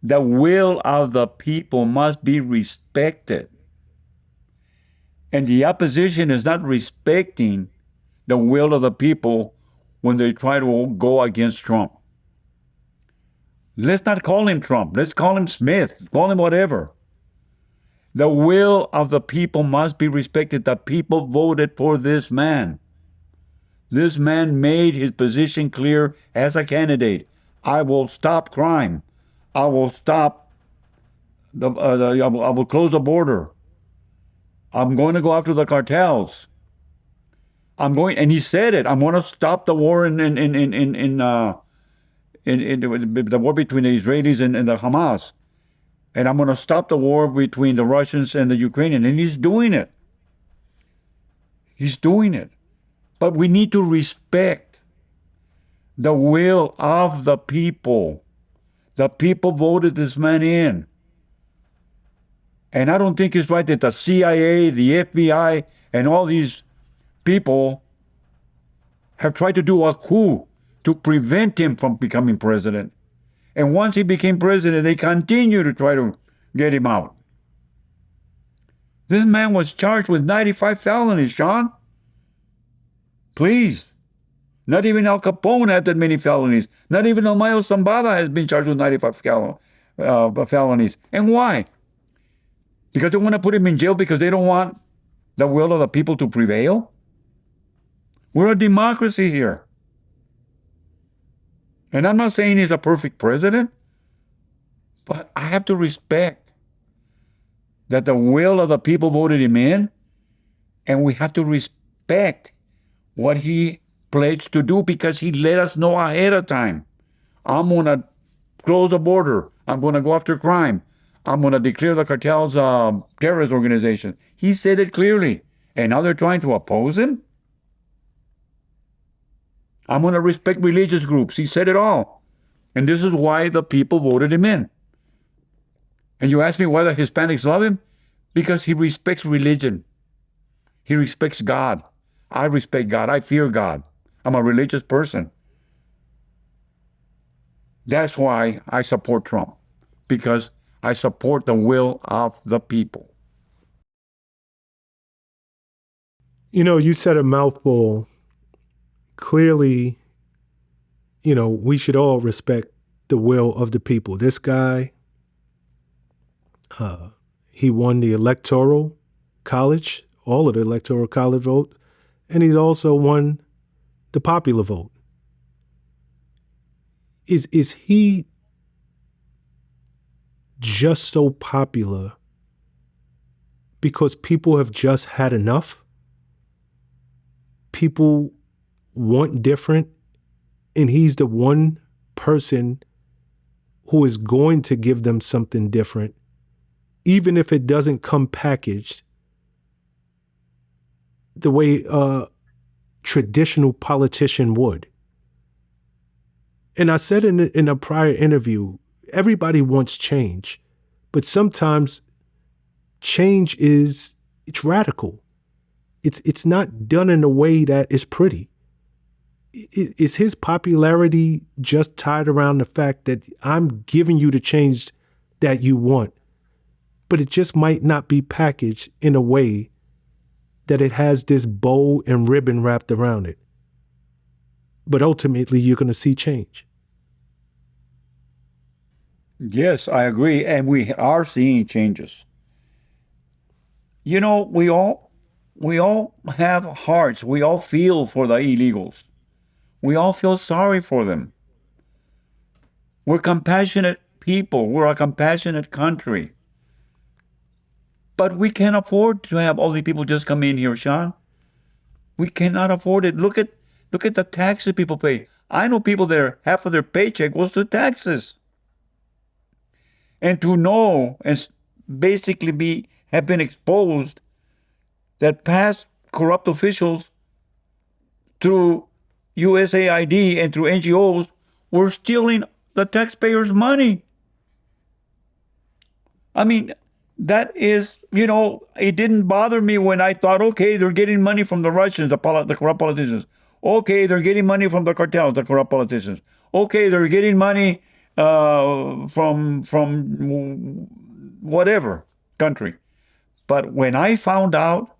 the will of the people must be respected. And the opposition is not respecting the will of the people when they try to go against Trump. Let's not call him Trump. Let's call him Smith. Call him whatever. The will of the people must be respected. The people voted for this man. This man made his position clear as a candidate. I will stop crime. I will stop I will close the border. I'm going to go after the cartels. And he said it. I'm going to stop the war in the war between the Israelis and the Hamas, and I'm going to stop the war between the Russians and the Ukrainians. And he's doing it. He's doing it. But we need to respect the will of the people. The people voted this man in. And I don't think it's right that the CIA, the FBI, and all these people have tried to do a coup to prevent him from becoming president. And once he became president, they continue to try to get him out. This man was charged with 95 felonies, Shawn. Please. Not even Al Capone had that many felonies. Not even Elmayo Zambada has been charged with 95 felonies. And why? Because they want to put him in jail because they don't want the will of the people to prevail? We're a democracy here. And I'm not saying he's a perfect president, but I have to respect that the will of the people voted him in, and we have to respect what he pledged to do because he let us know ahead of time. I'm going to close the border. I'm going to go after crime. I'm going to declare the cartels a terrorist organization. He said it clearly. And now they're trying to oppose him? I'm going to respect religious groups. He said it all. And this is why the people voted him in. And you ask me why the Hispanics love him? Because he respects religion. He respects God. I respect God. I fear God. I'm a religious person. That's why I support Trump. Because I support the will of the people. You know, you said a mouthful. Clearly, you know, we should all respect the will of the people. This guy, he won the electoral college, all of the electoral college vote, and he's also won the popular vote. Is he just so popular because people have just had enough? People want different, and he's the one person who is going to give them something different, even if it doesn't come packaged the way a traditional politician would. And I said in a prior interview, everybody wants change, but sometimes change it's radical. It's not done in a way that is pretty. Is his popularity just tied around the fact that I'm giving you the change that you want, but it just might not be packaged in a way that it has this bow and ribbon wrapped around it? But ultimately, you're going to see change. Yes, I agree. And we are seeing changes. You know, we all have hearts. We all feel for the illegals. We all feel sorry for them. We're compassionate people. We're a compassionate country. But we can't afford to have all these people just come in here, Shawn. We cannot afford it. Look at the taxes people pay. I know people that half of their paycheck goes to taxes. And to know and basically have been exposed that past corrupt officials through USAID and through NGOs were stealing the taxpayers' money. I mean, that is, you know, it didn't bother me when I thought, okay, they're getting money from the Russians, the corrupt politicians. Okay, they're getting money from the cartels, the corrupt politicians. Okay, they're getting money from whatever country. But when I found out,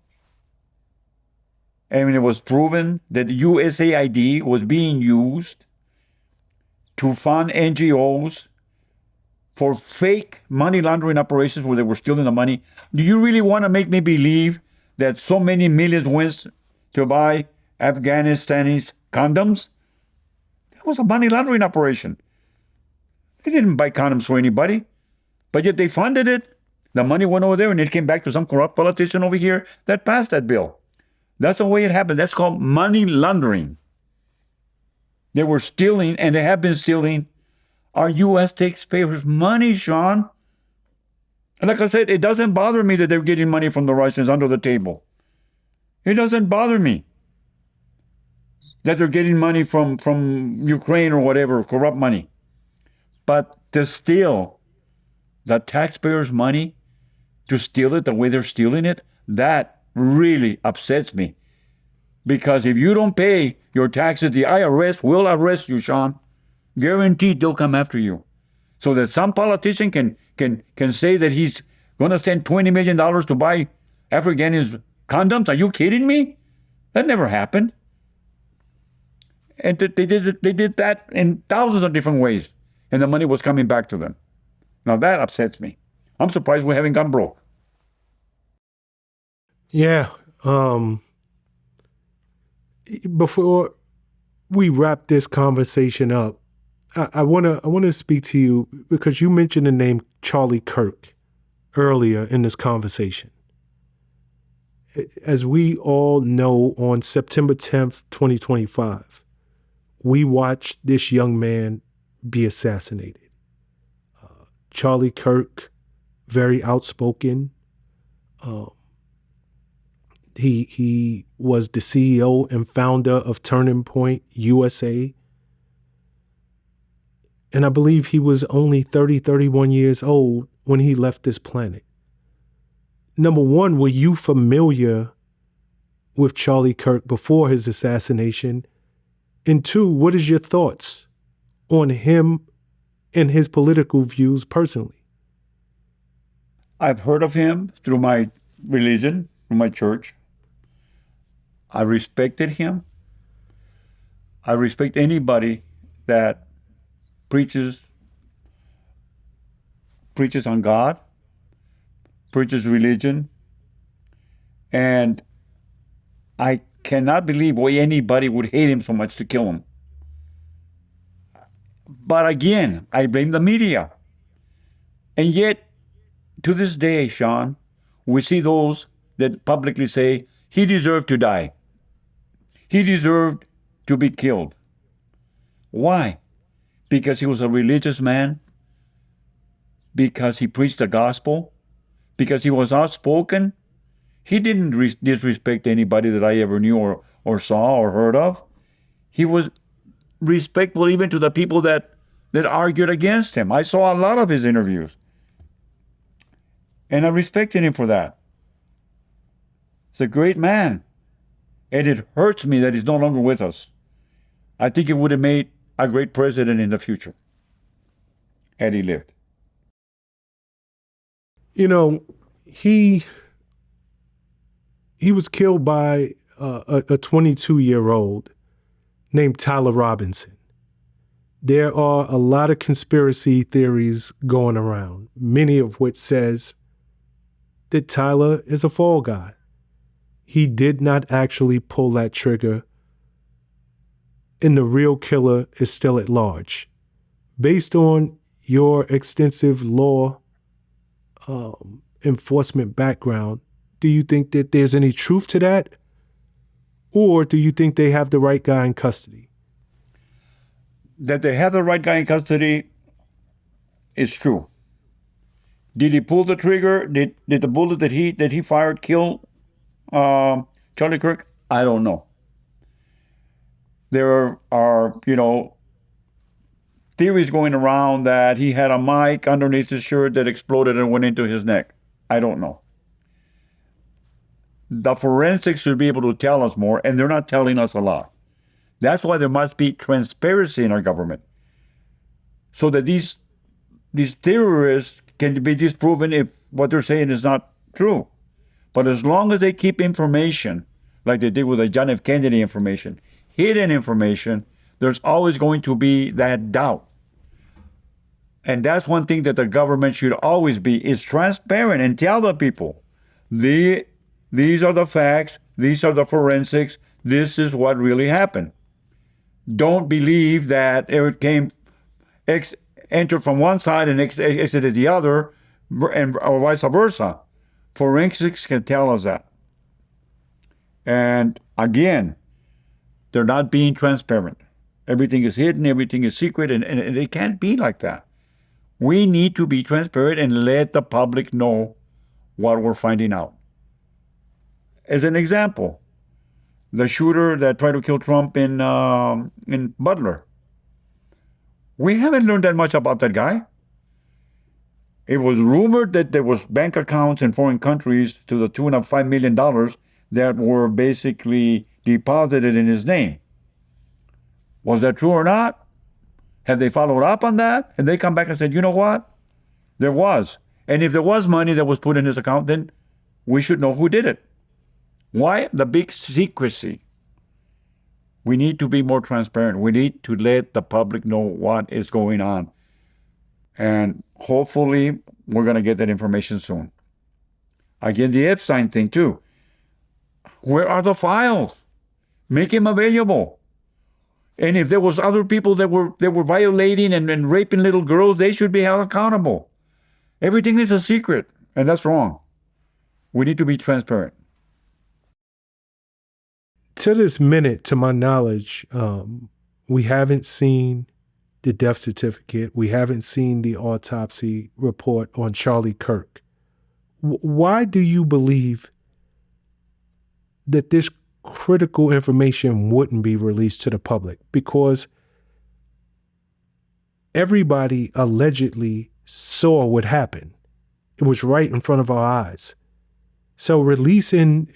and it was proven that USAID was being used to fund NGOs for fake money laundering operations where they were stealing the money, do you really want to make me believe that so many millions went to buy Afghanistanis condoms? That was a money laundering operation. They didn't buy condoms for anybody, but yet they funded it. The money went over there and it came back to some corrupt politician over here that passed that bill. That's the way it happened. That's called money laundering. They were stealing, and they have been stealing our U.S. taxpayers' money, Shawn. And like I said, it doesn't bother me that they're getting money from the Russians under the table. It doesn't bother me that they're getting money from Ukraine or whatever, corrupt money. But to steal the taxpayers' money, to steal it the way they're stealing it, that really upsets me. Because if you don't pay your taxes, the IRS will arrest you, Shawn. Guaranteed they'll come after you. So that some politician can say that he's going to spend $20 million to buy Afghani's condoms. Are you kidding me? That never happened. And they did that in thousands of different ways. And the money was coming back to them. Now that upsets me. I'm surprised we haven't gone broke. Yeah. Before we wrap this conversation up, I wanna speak to you because you mentioned the name Charlie Kirk earlier in this conversation. As we all know, on September 10th, 2025, we watched this young man be assassinated. Charlie Kirk, very outspoken. He was the CEO and founder of Turning Point USA. And I believe he was only 31 years old when he left this planet. Number one, were you familiar with Charlie Kirk before his assassination? And two, what is your thoughts on him and his political views personally? I've heard of him through my religion, through my church. I respected him. I respect anybody that preaches on God, preaches religion, and I cannot believe why anybody would hate him so much to kill him. But again, I blame the media. And yet, to this day, Shawn, we see those that publicly say, he deserved to die. He deserved to be killed. Why? Because he was a religious man? Because he preached the gospel? Because he was outspoken? He didn't disrespect anybody that I ever knew or saw or heard of. He was respectful even to the people that argued against him. I saw a lot of his interviews. And I respected him for that. He's a great man. And it hurts me that he's no longer with us. I think he would have made a great president in the future had he lived. You know, he was killed by a 22-year-old named Tyler Robinson. There are a lot of conspiracy theories going around, many of which says that Tyler is a fall guy. He did not actually pull that trigger, and the real killer is still at large. Based on your extensive law enforcement background, do you think that there's any truth to that? Or do you think they have the right guy in custody? That they have the right guy in custody is true. Did he pull the trigger? Did the bullet that he fired kill Charlie Kirk? I don't know. There are, theories going around that he had a mic underneath his shirt that exploded and went into his neck. I don't know. The forensics should be able to tell us more, and they're not telling us a lot. That's why there must be transparency in our government, so that these terrorists can be disproven if what they're saying is not true. But as long as they keep information, like they did with the John F. Kennedy information, hidden information, there's always going to be that doubt. And that's one thing that the government should always be, is transparent and tell the people, these are the facts, these are the forensics, this is what really happened. Don't believe that it came entered from one side and exited the other, or vice versa. Forensics can tell us that. And again, they're not being transparent. Everything is hidden, everything is secret, and it can't be like that. We need to be transparent and let the public know what we're finding out. As an example, the shooter that tried to kill Trump in Butler. We haven't learned that much about that guy. It was rumored that there was bank accounts in foreign countries to the tune of $5 million that were basically deposited in his name. Was that true or not? Have they followed up on that? And they come back and said, you know what? There was. And if there was money that was put in his account, then we should know who did it. Why? The big secrecy. We need to be more transparent. We need to let the public know what is going on. And hopefully, we're going to get that information soon. Again, the Epstein thing too. Where are the files? Make them available. And if there was other people that were violating and raping little girls, they should be held accountable. Everything is a secret, and that's wrong. We need to be transparent. To this minute, to my knowledge, we haven't seen the death certificate. We haven't seen the autopsy report on Charlie Kirk. Why do you believe that this critical information wouldn't be released to the public? Because everybody allegedly saw what happened. It was right in front of our eyes. So releasing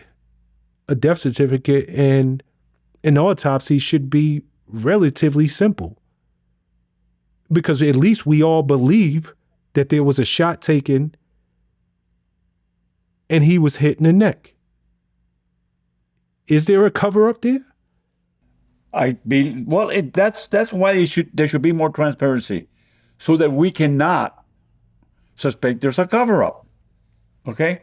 a death certificate and an autopsy should be relatively simple. Because at least we all believe that there was a shot taken and he was hit in the neck. Is there a cover up there? That's why there should be more transparency, so that we cannot suspect there's a cover up. Okay?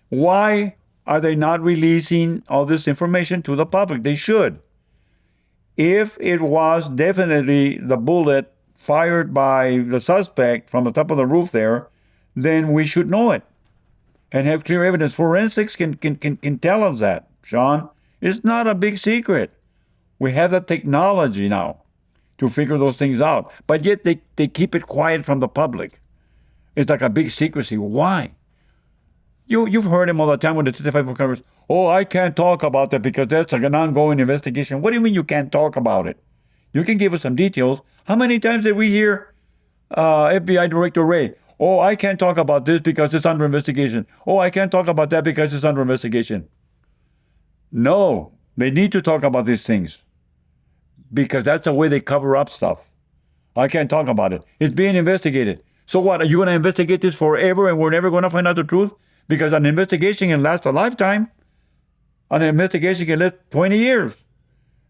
Why are they not releasing all this information to the public? They should. If it was definitely the bullet fired by the suspect from the top of the roof there, then we should know it and have clear evidence. Forensics can tell us that, Shawn. It's not a big secret. We have the technology now to figure those things out, but yet they keep it quiet from the public. It's like a big secrecy. Why? You've heard him all the time when they testify for Congress. Oh, I can't talk about that because that's like an ongoing investigation. What do you mean you can't talk about it? You can give us some details. How many times did we hear FBI Director Wray? Oh, I can't talk about this because it's under investigation. Oh, I can't talk about that because it's under investigation. No, they need to talk about these things because that's the way they cover up stuff. I can't talk about it. It's being investigated. So what? Are you going to investigate this forever and we're never going to find out the truth? Because an investigation can last a lifetime. An investigation can last 20 years.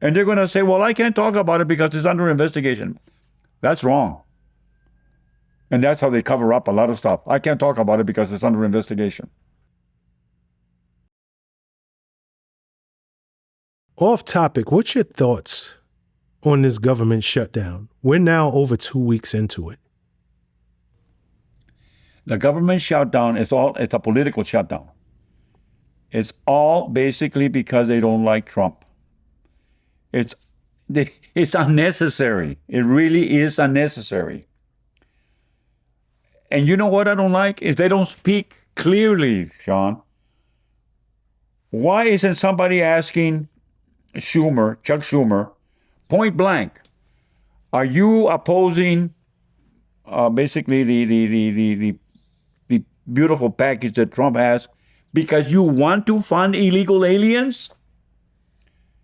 And they're going to say, well, I can't talk about it because it's under investigation. That's wrong. And that's how they cover up a lot of stuff. I can't talk about it because it's under investigation. Off topic, what's your thoughts on this government shutdown? We're now over 2 weeks into it. The government shutdown it's a political shutdown. It's all basically because they don't like Trump. It's unnecessary. It really is unnecessary. And you know what I don't like is they don't speak clearly, Shawn. Why isn't somebody asking Chuck Schumer, point blank, are you opposing basically the beautiful package that Trump has because you want to fund illegal aliens?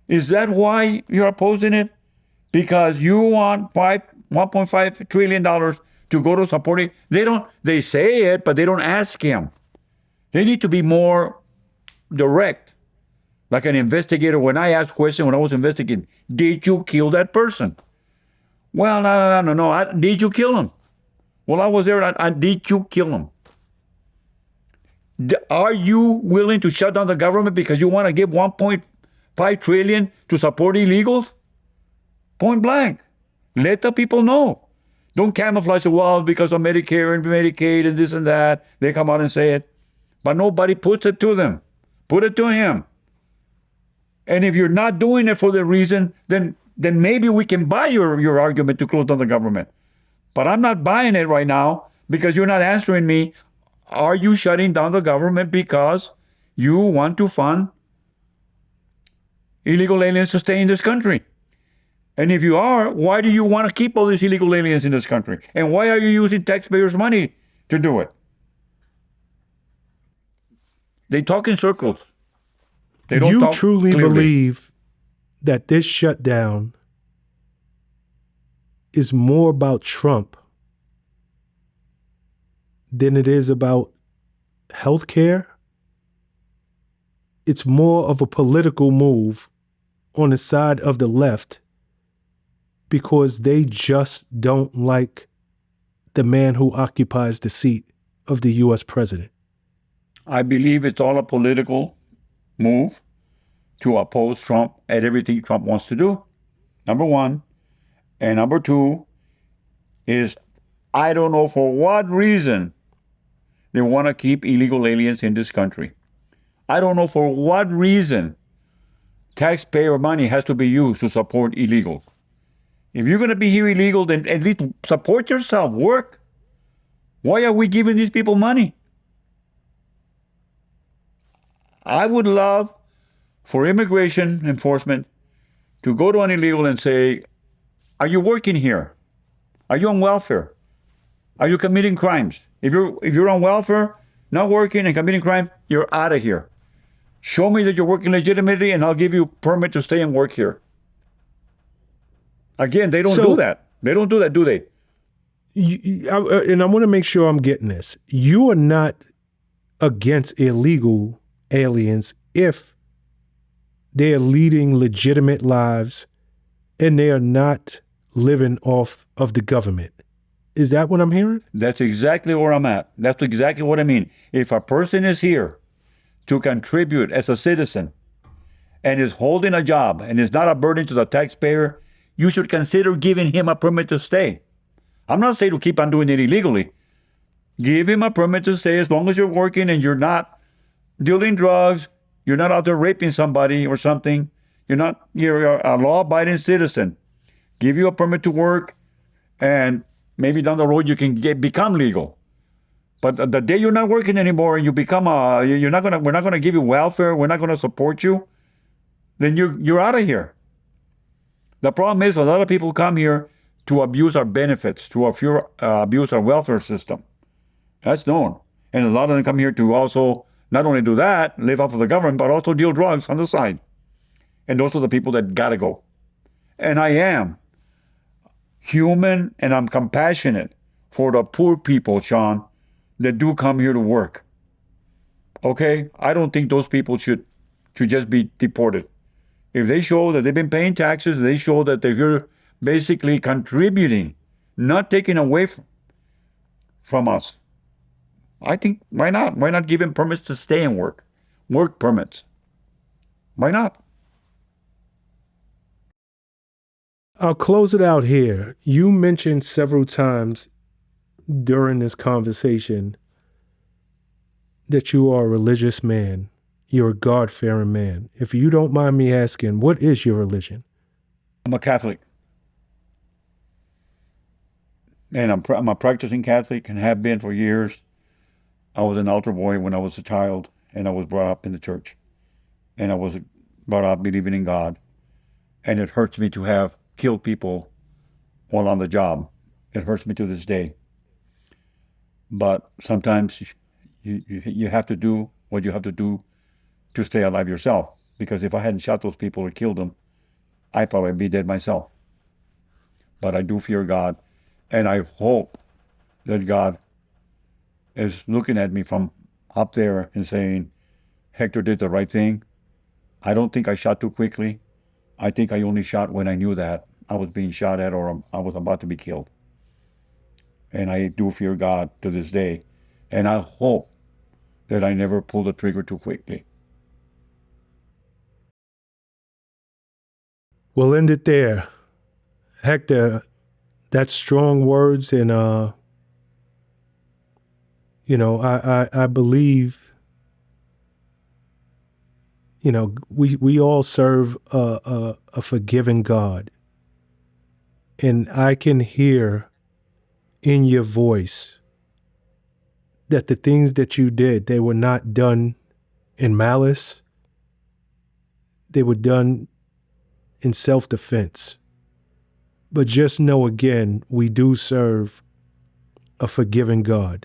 Is that why you're opposing it? Because you want $1.5 trillion to go to supporting? They say it, but they don't ask him. They need to be more direct. Like an investigator, when I asked questions when I was investigating, did you kill that person? Well, no. Did you kill him? Well, I was there. Did you kill him? Are you willing to shut down the government because you want to give $1.5 trillion to support illegals? Point blank. Let the people know. Don't camouflage the wall because of Medicare and Medicaid and this and that. They come out and say it. But nobody puts it to them. Put it to him. And if you're not doing it for the reason, then maybe we can buy your argument to close down the government. But I'm not buying it right now because you're not answering me. Are you shutting down the government because you want to fund illegal aliens to stay in this country? And if you are, why do you want to keep all these illegal aliens in this country? And why are you using taxpayers' money to do it? They talk in circles. They don't talk truly clearly. Believe that this shutdown is more about Trump than it is about healthcare? It's more of a political move on the side of the left because they just don't like the man who occupies the seat of the U.S. president. I believe it's all a political move to oppose Trump at everything Trump wants to do, number one. And number two is, I don't know for what reason they want to keep illegal aliens in this country. I don't know for what reason taxpayer money has to be used to support illegals. If you're going to be here illegal, then at least support yourself, work. Why are we giving these people money? I would love for immigration enforcement to go to an illegal and say, are you working here? Are you on welfare? Are you committing crimes? If you're on welfare, not working and committing crime, you're out of here. Show me that you're working legitimately and I'll give you a permit to stay and work here. Again, they don't do that. They don't do that, do they? And I want to make sure I'm getting this. You are not against illegal aliens if they're leading legitimate lives and they are not living off of the government. Is that what I'm hearing? That's exactly where I'm at. That's exactly what I mean. If a person is here to contribute as a citizen and is holding a job and is not a burden to the taxpayer, you should consider giving him a permit to stay. I'm not saying to keep on doing it illegally. Give him a permit to stay as long as you're working and you're not dealing drugs, you're not out there raping somebody or something. You're a law-abiding citizen. Give you a permit to work, and maybe down the road you can become legal. But the day you're not working anymore and you become we're not gonna give you welfare, we're not gonna support you, then you're out of here. The problem is a lot of people come here to abuse our benefits, to abuse our welfare system. That's known. And a lot of them come here to also not only do that, live off of the government, but also deal drugs on the side. And those are the people that gotta go. And I am human and I'm compassionate for the poor people, Shawn, that do come here to work. Okay? I don't think those people should just be deported. If they show that they've been paying taxes, they show that they're here basically contributing, not taking away from us. I think, why not? Why not give them permits to stay and work? Work permits. Why not? I'll close it out here. You mentioned several times during this conversation that you are a religious man. You're a God-fearing man. If you don't mind me asking, what is your religion? I'm a Catholic. And I'm a practicing Catholic and have been for years. I was an altar boy when I was a child, and I was brought up in the church. And I was brought up believing in God. And it hurts me to have killed people while on the job. It hurts me to this day. But sometimes you have to do what you have to do to stay alive yourself. Because if I hadn't shot those people or killed them, I'd probably be dead myself. But I do fear God. And I hope that God is looking at me from up there and saying, Hector did the right thing. I don't think I shot too quickly. I think I only shot when I knew that I was being shot at or I was about to be killed. And I do fear God to this day. And I hope that I never pull the trigger too quickly. We'll end it there. Hector, That's strong words, and I believe, we all serve a forgiving God, and I can hear in your voice that the things that you did, they were not done in malice. They were done in self-defense. But just know again, we do serve a forgiving God.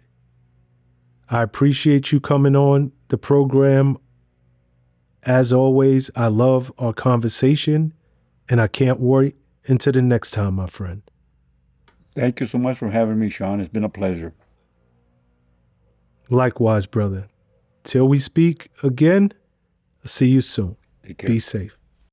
I appreciate you coming on the program. As always, I love our conversation, and I can't wait until the next time, my friend. Thank you so much for having me, Shawn. It's been a pleasure. Likewise, brother. Till we speak again, I'll see you soon. Take care. Be safe.